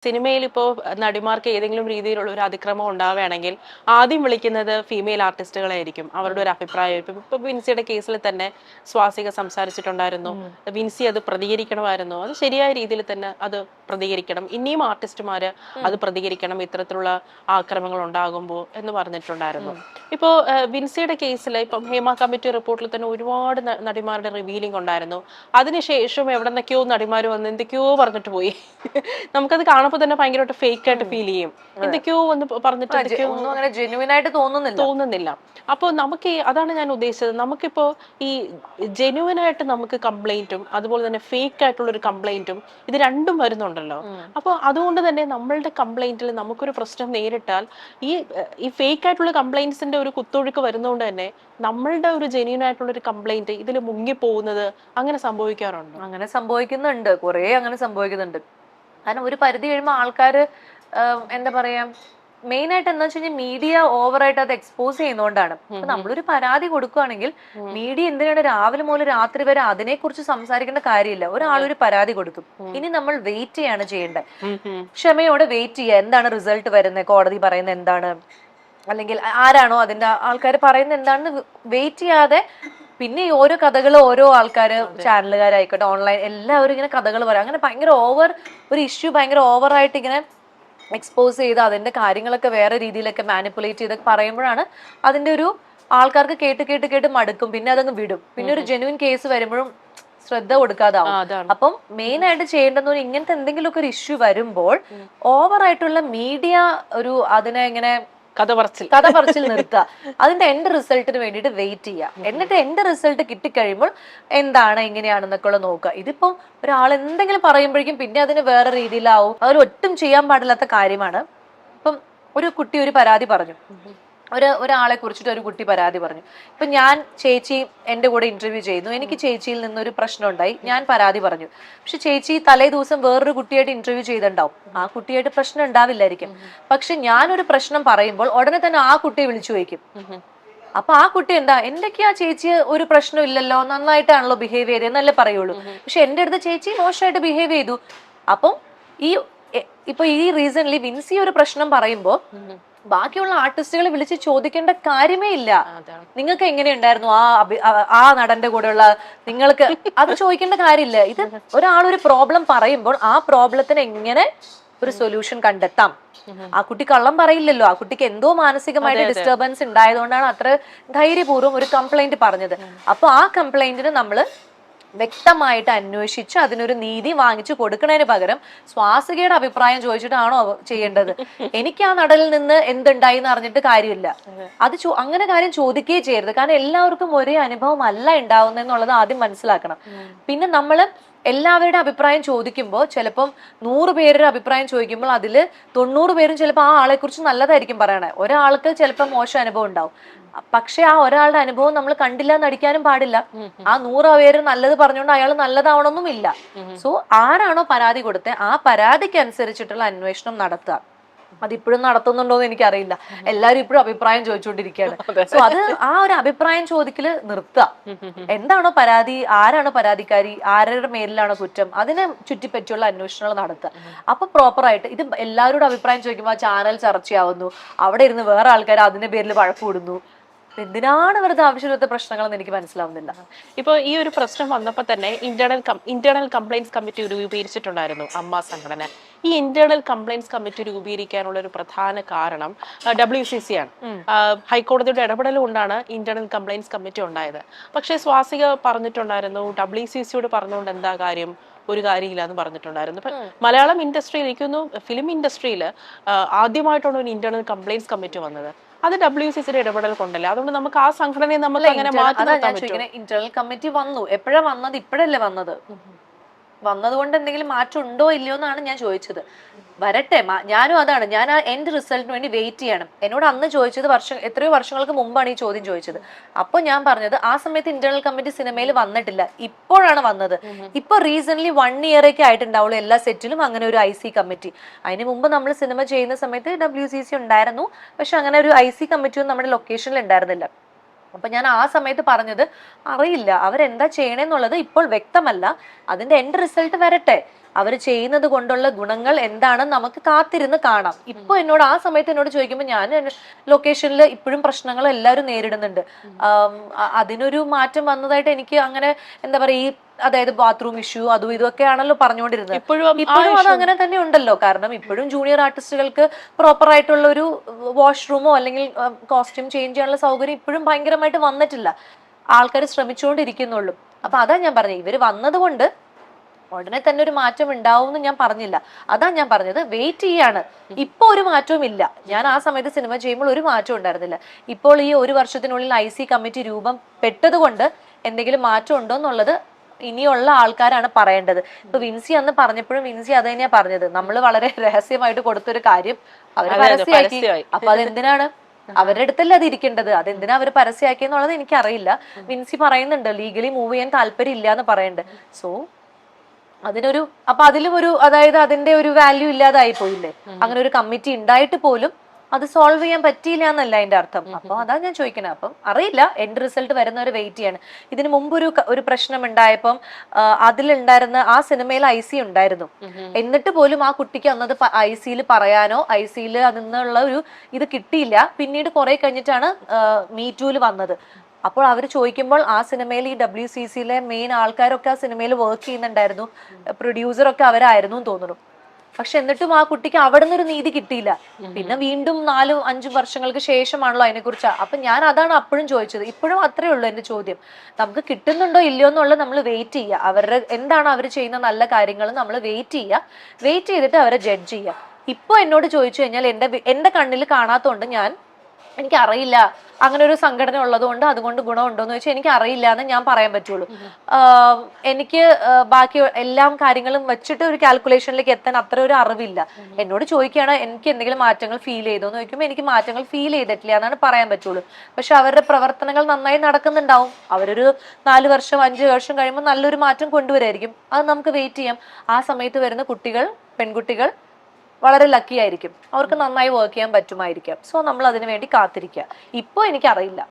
സിനിമയിൽ ഇപ്പോൾ നടിമാർക്ക് ഏതെങ്കിലും രീതിയിലുള്ള ഒരു അതിക്രമം ഉണ്ടാവുകയാണെങ്കിൽ ആദ്യം വിളിക്കുന്നത് ഫീമെയിൽ ആർട്ടിസ്റ്റുകളായിരിക്കും, അവരുടെ ഒരു അഭിപ്രായം. ഇപ്പൊ വിൻസിയുടെ കേസിൽ തന്നെ സ്വാസിക സംസാരിച്ചിട്ടുണ്ടായിരുന്നു, വിൻസി അത് പ്രതികരിക്കണമായിരുന്നു, അത് ശരിയായ രീതിയിൽ തന്നെ അത് പ്രതികരിക്കണം, ഇനിയും ആർട്ടിസ്റ്റുമാര് അത് പ്രതികരിക്കണം ഇത്തരത്തിലുള്ള ആക്രമങ്ങൾ ഉണ്ടാകുമ്പോൾ എന്ന് പറഞ്ഞിട്ടുണ്ടായിരുന്നു. ഇപ്പോ വിൻസിയുടെ കേസിൽ ഇപ്പം ഹേമ കമ്മിറ്റി റിപ്പോർട്ടിൽ തന്നെ ഒരുപാട് നടിമാരുടെ റിവീലിംഗ് ഉണ്ടായിരുന്നു. അതിനുശേഷം എവിടെന്നൊക്കെയോ നടിമാർ വന്ന് എന്തൊക്കെയോ പറഞ്ഞിട്ട് പോയി. നമുക്കത് കാണുമ്പോൾ തന്നെ ഭയങ്കരമായിട്ട് ഫേക്ക് ആയിട്ട് ഫീൽ ചെയ്യും. എന്തൊക്കെയോ ഒന്ന് പറഞ്ഞിട്ട് അങ്ങനെ ജെന്യുവൻ ആയിട്ട് തോന്നുന്നില്ല. അപ്പൊ നമുക്ക് അതാണ് ഞാൻ ഉദ്ദേശിച്ചത്. നമുക്കിപ്പോ ഈ ജെന്യുവൻ ആയിട്ട് നമുക്ക് കംപ്ലൈന്റും അതുപോലെ തന്നെ ഫേക്ക് ആയിട്ടുള്ള ഒരു കംപ്ലൈന്റും ഇത് രണ്ടും വരുന്നുണ്ടല്ലോ. അപ്പൊ അതുകൊണ്ട് തന്നെ നമ്മളുടെ കംപ്ലൈന്റിൽ നമുക്കൊരു പ്രശ്നം നേരിട്ടാൽ ഈ ഫേക്ക് ആയിട്ടുള്ള കംപ്ലൈന്റ്സിന്റെ ഒരു കുത്തൊഴുക്ക് വരുന്നതുകൊണ്ട് തന്നെ നമ്മളുടെ ഒരു ജെന്യുവൻ ആയിട്ടുള്ള ഒരു കംപ്ലൈന്റ് ഇതിൽ മുങ്ങിപ്പോകുന്നത് അങ്ങനെ സംഭവിക്കാറുണ്ട്. അങ്ങനെ സംഭവിക്കുന്നുണ്ട്, കുറെ അങ്ങനെ സംഭവിക്കുന്നുണ്ട്. കാരണം ഒരു പരിധി കഴിയുമ്പോൾ ആൾക്കാര് എന്താ പറയാ, മെയിൻ ആയിട്ട് എന്താ വെച്ച് കഴിഞ്ഞാൽ മീഡിയ ഓവറായിട്ട് അത് എക്സ്പോസ് ചെയ്യുന്നതുകൊണ്ടാണ്. അപ്പൊ നമ്മളൊരു പരാതി കൊടുക്കുകയാണെങ്കിൽ മീഡിയ എന്തിനാണ് രാവിലെ മുതൽ രാത്രി വരെ അതിനെ കുറിച്ച് സംസാരിക്കേണ്ട കാര്യമില്ല. ഒരാളൊരു പരാതി കൊടുത്തു, ഇനി നമ്മൾ വെയിറ്റ് ചെയ്യാണ് ചെയ്യേണ്ടത്. ക്ഷമയോടെ വെയിറ്റ് ചെയ്യുക, എന്താണ് റിസൾട്ട് വരുന്നത്, കോടതി പറയുന്നത് എന്താണ്, അല്ലെങ്കിൽ ആരാണോ അതിന്റെ ആൾക്കാർ പറയുന്നത് എന്താണെന്ന് വെയിറ്റ് ചെയ്യാതെ. പിന്നെ ഈ ഓരോ കഥകൾ ഓരോ ആൾക്കാര്, ചാനലുകാരായിക്കോട്ടെ ഓൺലൈൻ എല്ലാവരും ഇങ്ങനെ കഥകൾ പറയും. അങ്ങനെ ഭയങ്കര ഒരു ഇഷ്യൂ ഭയങ്കര ഓവറായിട്ട് ഇങ്ങനെ എക്സ്പോസ് ചെയ്ത് അതിന്റെ കാര്യങ്ങളൊക്കെ വേറെ രീതിയിലൊക്കെ മാനിപ്പുലേറ്റ് ചെയ്തൊക്കെ പറയുമ്പോഴാണ് അതിന്റെ ഒരു ആൾക്കാർക്ക് കേട്ട് മടുക്കും, പിന്നെ അതങ്ങ് വിടും. പിന്നെ ഒരു ജെന്യുവൻ കേസ് വരുമ്പോഴും ശ്രദ്ധ കൊടുക്കാതാവും. അപ്പം മെയിൻ ആയിട്ട് ചെയ്യേണ്ടത് ഇങ്ങനത്തെ എന്തെങ്കിലുമൊക്കെ ഒരു ഇഷ്യൂ വരുമ്പോൾ ഓവറായിട്ടുള്ള മീഡിയ അതിനെ ഇങ്ങനെ കഥ പറച്ചിൽ നിർത്തുക. അതിന്റെ എൻഡ് റിസൾട്ടിന് വേണ്ടിയിട്ട് വെയിറ്റ് ചെയ്യുക. എന്നിട്ട് എൻഡ് റിസൾട്ട് കിട്ടിക്കഴിയുമ്പോൾ എന്താണ് എങ്ങനെയാണെന്നൊക്കെ ഉള്ള നോക്കുക. ഇതിപ്പോ ഒരാൾ എന്തെങ്കിലും പറയുമ്പോഴേക്കും പിന്നെ അതിന് വേറെ രീതിയിലാവും. അതിൽ ഒട്ടും ചെയ്യാൻ പാടില്ലാത്ത കാര്യമാണ്. ഇപ്പം ഒരു കുട്ടി ഒരു പരാതി പറഞ്ഞു, ഒരാളെ കുറിച്ചിട്ട് ഒരു കുട്ടി പരാതി പറഞ്ഞു. ഇപ്പൊ ഞാൻ ചേച്ചി എന്റെ കൂടെ ഇന്റർവ്യൂ ചെയ്യുന്നു, എനിക്ക് ചേച്ചിയിൽ നിന്നൊരു പ്രശ്നം ഉണ്ടായി, ഞാൻ പരാതി പറഞ്ഞു. പക്ഷെ ചേച്ചി തലേ ദിവസം വേറൊരു കുട്ടിയായിട്ട് ഇന്റർവ്യൂ ചെയ്തിട്ടുണ്ടാവും, ആ കുട്ടിയായിട്ട് പ്രശ്നം ഉണ്ടാവില്ലായിരിക്കും. പക്ഷെ ഞാനൊരു പ്രശ്നം പറയുമ്പോൾ ഉടനെ തന്നെ ആ കുട്ടിയെ വിളിച്ചു ചോദിക്കും. അപ്പൊ ആ കുട്ടി എന്താ, എന്തൊക്കെയാ ചേച്ചി ഒരു പ്രശ്നം ഇല്ലല്ലോ, നന്നായിട്ടാണല്ലോ ബിഹേവ് ചെയ്തതെന്നല്ലേ പറയുള്ളൂ. പക്ഷെ എന്റെ അടുത്ത് ചേച്ചി മോശമായിട്ട് ബിഹേവ് ചെയ്തു. അപ്പം ഈ ഇപ്പൊ ഈ റീസൺലി വിൻസി ഒരു പ്രശ്നം പറയുമ്പോ ബാക്കിയുള്ള ആർട്ടിസ്റ്റുകളെ വിളിച്ച് ചോദിക്കേണ്ട കാര്യമേ ഇല്ല. നിങ്ങൾക്ക് എങ്ങനെയുണ്ടായിരുന്നു ആ നടന്റെ കൂടെയുള്ള നിങ്ങൾക്ക് അത് ചോദിക്കേണ്ട കാര്യമില്ല. ഇത് ഒരാളൊരു പ്രോബ്ലം പറയുമ്പോൾ ആ പ്രോബ്ലത്തിന് എങ്ങനെ ഒരു സൊല്യൂഷൻ കണ്ടെത്താം. ആ കുട്ടി കള്ളം പറയില്ലല്ലോ. ആ കുട്ടിക്ക് എന്തോ മാനസികമായിട്ട് ഡിസ്റ്റർബൻസ് ഉണ്ടായതുകൊണ്ടാണ് അത്ര ധൈര്യപൂർവ്വം ഒരു കംപ്ലൈന്റ് പറഞ്ഞത്. അപ്പൊ ആ കംപ്ലൈന്റിന് നമ്മള് വ്യക്തമായിട്ട് അന്വേഷിച്ച് അതിനൊരു നീതി വാങ്ങിച്ചു കൊടുക്കുന്നതിന് പകരം സ്വാസികയുടെ അഭിപ്രായം ചോദിച്ചിട്ടാണോ ചെയ്യേണ്ടത്? എനിക്ക് ആ നടലിൽ നിന്ന് എന്തുണ്ടായി എന്ന് അറിഞ്ഞിട്ട് കാര്യമില്ല. അത് അങ്ങനെ കാര്യം ചോദിക്കുകയേ ചെയ്യരുത്. കാരണം എല്ലാവർക്കും ഒരേ അനുഭവം അല്ല ഉണ്ടാവുന്നെന്നുള്ളത് ആദ്യം മനസ്സിലാക്കണം. പിന്നെ നമ്മള് എല്ലാവരുടെ അഭിപ്രായം ചോദിക്കുമ്പോൾ ചിലപ്പം 100 പേരുടെ അഭിപ്രായം ചോദിക്കുമ്പോൾ അതിൽ 90 പേരും ചിലപ്പോൾ ആ ആളെ കുറിച്ച് നല്ലതായിരിക്കും പറയണേ. ഒരാൾക്ക് ചിലപ്പോൾ മോശം അനുഭവം ഉണ്ടാവും. പക്ഷെ ആ ഒരാളുടെ അനുഭവം നമ്മൾ കണ്ടില്ല നടിക്കാനും പാടില്ല. ആ 100 പേര് നല്ലത് പറഞ്ഞുകൊണ്ട് അയാൾ നല്ലതാവണമെന്നും ഇല്ല. സോ ആരാണോ പരാതി കൊടുത്തത് ആ പരാതിക്ക് അനുസരിച്ചിട്ടുള്ള അന്വേഷണം നടത്തുക. അതിപ്പോഴും നടത്തുന്നുണ്ടോ എന്ന് എനിക്കറിയില്ല. എല്ലാരും ഇപ്പോഴും അഭിപ്രായം ചോദിച്ചുകൊണ്ടിരിക്കുകയാണ്. സോ അത് ആ ഒരു അഭിപ്രായം ചോദിക്കല് നിർത്തുക. എന്താണോ പരാതി, ആരാണോ പരാതിക്കാരി, ആരുടെ മേലിലാണോ കുറ്റം, അതിനെ ചുറ്റിപ്പറ്റിയുള്ള അന്വേഷണങ്ങൾ നടത്തുക. അപ്പൊ പ്രോപ്പറായിട്ട് ഇത് എല്ലാവരോടും അഭിപ്രായം ചോദിക്കുമ്പോൾ ആ ചാനൽ ചർച്ചയാവുന്നു, അവിടെ ഇരുന്ന് വേറെ ആൾക്കാർ അതിന്റെ പേരിൽ വഴക്ക് കൂടുന്നു. എന്തിനാണ് വെറുതെ ആവശ്യമില്ലാത്ത പ്രശ്നങ്ങളെന്ന് എനിക്ക് മനസ്സിലാവുന്നില്ല. ഇപ്പൊ ഈ ഒരു പ്രശ്നം വന്നപ്പോ തന്നെ ഇന്റേണൽ കംപ്ലൈന്റ്സ് കമ്മിറ്റി രൂപീകരിച്ചിട്ടുണ്ടായിരുന്നു അമ്മ സംഘടന. ഈ ഇന്റേണൽ കംപ്ലൈന്റ്സ് കമ്മിറ്റി രൂപീകരിക്കാനുള്ള ഒരു പ്രധാന കാരണം WCC ആണ്. ഹൈക്കോടതിയുടെ ഇടപെടൽ കൊണ്ടാണ് ഇന്റേണൽ കംപ്ലൈന്റ്സ് കമ്മിറ്റി ഉണ്ടായത്. പക്ഷേ സ്വാസിക പറഞ്ഞിട്ടുണ്ടായിരുന്നു WCCയോട് പറഞ്ഞുകൊണ്ട് എന്താ കാര്യം, ഒരു കാര്യമില്ല എന്ന് പറഞ്ഞിട്ടുണ്ടായിരുന്നു. മലയാളം ഇൻഡസ്ട്രിയിൽ, എനിക്കൊന്നു ഫിലിം ഇൻഡസ്ട്രിയിൽ ആദ്യമായിട്ടാണ് ഒരു ഇന്റേണൽ കംപ്ലൈന്റ്സ് കമ്മിറ്റി വന്നത്. അത് WCCയുടെ ഇടപെടൽ കൊണ്ടല്ലേ. അതുകൊണ്ട് നമുക്ക് ആ സംഘടനയെ നമുക്ക് അങ്ങനെ മാറ്റി നിർത്താൻ പറ്റും. ഇന്റേണൽ കമ്മിറ്റി വന്നു, എപ്പോഴാ വന്നത്? ഇപ്പോഴല്ലേ വന്നത്. വന്നതുകൊണ്ട് എന്തെങ്കിലും മാറ്റം ഉണ്ടോ ഇല്ലയോ എന്നാണ് ഞാൻ ചോദിച്ചത്. വരട്ടെ, ഞാനും അതാണ്, ഞാൻ ആ എൻഡ് റിസൾട്ടിന് വേണ്ടി വെയിറ്റ് ചെയ്യണം. എന്നോട് അന്ന് ചോദിച്ചത് എത്രയോ വർഷങ്ങൾക്ക് മുമ്പാണ് ഈ ചോദ്യം ചോദിച്ചത്. അപ്പൊ ഞാൻ പറഞ്ഞത് ആ സമയത്ത് ഇന്റേണൽ കമ്മിറ്റി സിനിമയിൽ വന്നിട്ടില്ല, ഇപ്പോഴാണ് വന്നത്. ഇപ്പൊ റീസെന്റ് 1 year ആയിട്ടുണ്ടാവുള്ളൂ എല്ലാ സെറ്റിലും അങ്ങനെ ഒരു IC കമ്മിറ്റി. അതിന് മുമ്പ് നമ്മൾ സിനിമ ചെയ്യുന്ന സമയത്ത് WCC ഉണ്ടായിരുന്നു, പക്ഷെ അങ്ങനെ ഒരു IC കമ്മിറ്റിയൊന്നും നമ്മുടെ ലൊക്കേഷനിൽ ഉണ്ടായിരുന്നില്ല. അപ്പൊ ഞാൻ ആ സമയത്ത് പറഞ്ഞത് അറിയില്ല, അവരെന്താ ചെയ്യണെന്നുള്ളത് ഇപ്പോൾ വ്യക്തമല്ല. അതിന്റെ എൻഡ് റിസൾട്ട് വരട്ടെ, അവർ ചെയ്യുന്നത് കൊണ്ടുള്ള ഗുണങ്ങൾ എന്താണെന്ന് നമുക്ക് കാത്തിരുന്ന് കാണാം. ഇപ്പൊ എന്നോട് ആ സമയത്ത് എന്നോട് ചോദിക്കുമ്പോൾ ഞാൻ ലൊക്കേഷനിൽ ഇപ്പോഴും പ്രശ്നങ്ങൾ എല്ലാവരും നേരിടുന്നുണ്ട്. അതിനൊരു മാറ്റം വന്നതായിട്ട് എനിക്ക് അങ്ങനെ എന്താ പറയാ, ഈ അതായത് ബാത്റൂം ഇഷ്യൂ അതും ഇതൊക്കെ ആണല്ലോ പറഞ്ഞുകൊണ്ടിരുന്നത്. ഇപ്പോഴും അത് അങ്ങനെ തന്നെ ഉണ്ടല്ലോ. കാരണം ഇപ്പോഴും ജൂനിയർ ആർട്ടിസ്റ്റുകൾക്ക് പ്രോപ്പർ ആയിട്ടുള്ള ഒരു വാഷ്റൂമോ അല്ലെങ്കിൽ കോസ്റ്റ്യൂം ചേഞ്ച് ചെയ്യാനുള്ള സൗകര്യം ഇപ്പോഴും ഭയങ്കരമായിട്ട് വന്നിട്ടില്ല. ആൾക്കാർ ശ്രമിച്ചുകൊണ്ടിരിക്കുന്നുള്ളൂ. അപ്പൊ അതാ ഞാൻ പറഞ്ഞത്, ഇവര് വന്നതുകൊണ്ട് ഉടനെ തന്നെ ഒരു മാറ്റം ഉണ്ടാവും എന്ന് ഞാൻ പറഞ്ഞില്ല. അതാ ഞാൻ പറഞ്ഞത്, വെയിറ്റ് ചെയ്യാണ്. ഇപ്പൊ ഒരു മാറ്റവും ഇല്ല. ഞാൻ ആ സമയത്ത് സിനിമ ചെയ്യുമ്പോൾ ഒരു മാറ്റവും ഉണ്ടായിരുന്നില്ല. ഇപ്പോൾ ഈ 1 വർഷത്തിനുള്ളിൽ IC കമ്മിറ്റി രൂപം പെട്ടത് കൊണ്ട് എന്തെങ്കിലും മാറ്റം ഉണ്ടോ എന്നുള്ളത് ഇനിയുള്ള ആൾക്കാരാണ് പറയേണ്ടത്. ഇപ്പൊ വിൻസി അന്ന് പറഞ്ഞപ്പോഴും വിൻസി അത് തന്നെയാ പറഞ്ഞത്, നമ്മൾ വളരെ രഹസ്യമായിട്ട് കൊടുത്തൊരു കാര്യം അവര് പരസ്യമാക്കി. അപ്പൊ അതെന്തിനാണ്? അവരുടെ അടുത്തല്ലേ അത് ഇരിക്കേണ്ടത്. അതെന്തിനാ അവർ പരസ്യമാക്കിയെന്നുള്ളത് എനിക്കറിയില്ല. വിൻസി പറയുന്നുണ്ട് ലീഗലി മൂവ് ചെയ്യാൻ താല്പര്യം ഇല്ല എന്ന് പറയുന്നുണ്ട്. സോ അതിനൊരു അപ്പൊ അതിലും ഒരു അതായത് അതിന്റെ ഒരു വാല്യൂ ഇല്ലാതായി പോയില്ലേ. അങ്ങനെ ഒരു കമ്മിറ്റി ഉണ്ടായിട്ട് പോലും അത് സോൾവ് ചെയ്യാൻ പറ്റിയില്ല എന്നല്ല അതിന്റെ അർത്ഥം. അപ്പൊ അതാ ഞാൻ ചോദിക്കണത്. അപ്പം അറിയില്ല, എൻഡ് റിസൾട്ട് വരുന്നവരെ വെയിറ്റ് ചെയ്യാണ്. ഇതിനു മുമ്പ് ഒരു പ്രശ്നം ഉണ്ടായപ്പം അതിലുണ്ടായിരുന്ന ആ സിനിമയിൽ IC ഉണ്ടായിരുന്നു. എന്നിട്ട് പോലും ആ കുട്ടിക്ക് അന്നത് ICയിൽ പറയാനോ ICയിൽ അതിന്നുള്ള ഒരു ഇത് കിട്ടിയില്ല. പിന്നീട് കുറെ കഴിഞ്ഞിട്ടാണ് മീറ്റൂല് വന്നത്. അപ്പോൾ അവർ ചോദിക്കുമ്പോൾ ആ സിനിമയിൽ ഈ WCCയിലെ മെയിൻ ആൾക്കാരൊക്കെ ആ സിനിമയിൽ വർക്ക് ചെയ്യുന്നുണ്ടായിരുന്നു, പ്രൊഡ്യൂസറൊക്കെ അവരായിരുന്നു തോന്നുന്നു. പക്ഷെ എന്നിട്ടും ആ കുട്ടിക്ക് അവിടെ നിന്നൊരു നീതി കിട്ടിയില്ല. പിന്നെ വീണ്ടും 4-5 വർഷങ്ങൾക്ക് ശേഷമാണല്ലോ അതിനെക്കുറിച്ച്. അപ്പൊ ഞാൻ അതാണ് അപ്പോഴും ചോദിച്ചത്. ഇപ്പോഴും അത്രേ ഉള്ളൂ എന്റെ ചോദ്യം. നമുക്ക് കിട്ടുന്നുണ്ടോ ഇല്ലയോ എന്നുള്ളത് നമ്മൾ വെയിറ്റ് ചെയ്യുക. അവരുടെ എന്താണ് അവർ ചെയ്യുന്ന നല്ല കാര്യങ്ങൾ നമ്മൾ വെയിറ്റ് ചെയ്യുക. വെയിറ്റ് ചെയ്തിട്ട് അവരെ ജഡ്ജ് ചെയ്യുക. ഇപ്പൊ എന്നോട് ചോദിച്ചു കഴിഞ്ഞാൽ എന്റെ കണ്ണിൽ കാണാത്തോണ്ട് എനിക്കറിയില്ല, അങ്ങനെ ഒരു സംഘടന ഉള്ളതുകൊണ്ട് അതുകൊണ്ട് ഗുണമുണ്ടോ എന്ന് ചോദിച്ചാൽ എനിക്ക് അറിയില്ല എന്ന് ഞാൻ പറയാൻ പറ്റുള്ളൂ. എനിക്ക് ബാക്കി എല്ലാ കാര്യങ്ങളും വെച്ചിട്ട് ഒരു കാൽക്കുലേഷനിലേക്ക് എത്താൻ അത്ര ഒരു അറിവില്ല. എന്നോട് ചോദിക്കുകയാണ് എനിക്ക് എന്തെങ്കിലും മാറ്റങ്ങൾ ഫീൽ ചെയ്തോ എന്ന് ചോദിക്കുമ്പോൾ എനിക്ക് മാറ്റങ്ങൾ ഫീൽ ചെയ്തിട്ടില്ല എന്നാണ് പറയാൻ പറ്റുള്ളൂ. പക്ഷെ അവരുടെ പ്രവർത്തനങ്ങൾ നന്നായി നടക്കുന്നുണ്ടാവും. അവരൊരു 4 വർഷം 5 വർഷം കഴിയുമ്പോൾ നല്ലൊരു മാറ്റം കൊണ്ടുവരായിരിക്കും. അത് നമുക്ക് വെയിറ്റ് ചെയ്യാം. ആ സമയത്ത് വരുന്ന പെൺകുട്ടികൾ വളരെ ലക്കി ആയിരിക്കും, അവർക്ക് നന്നായി വർക്ക് ചെയ്യാൻ പറ്റുമായിരിക്കാം. സോ നമ്മൾ അതിനു വേണ്ടി കാത്തിരിക്കുക. ഇപ്പോൾ എനിക്കറിയില്ല.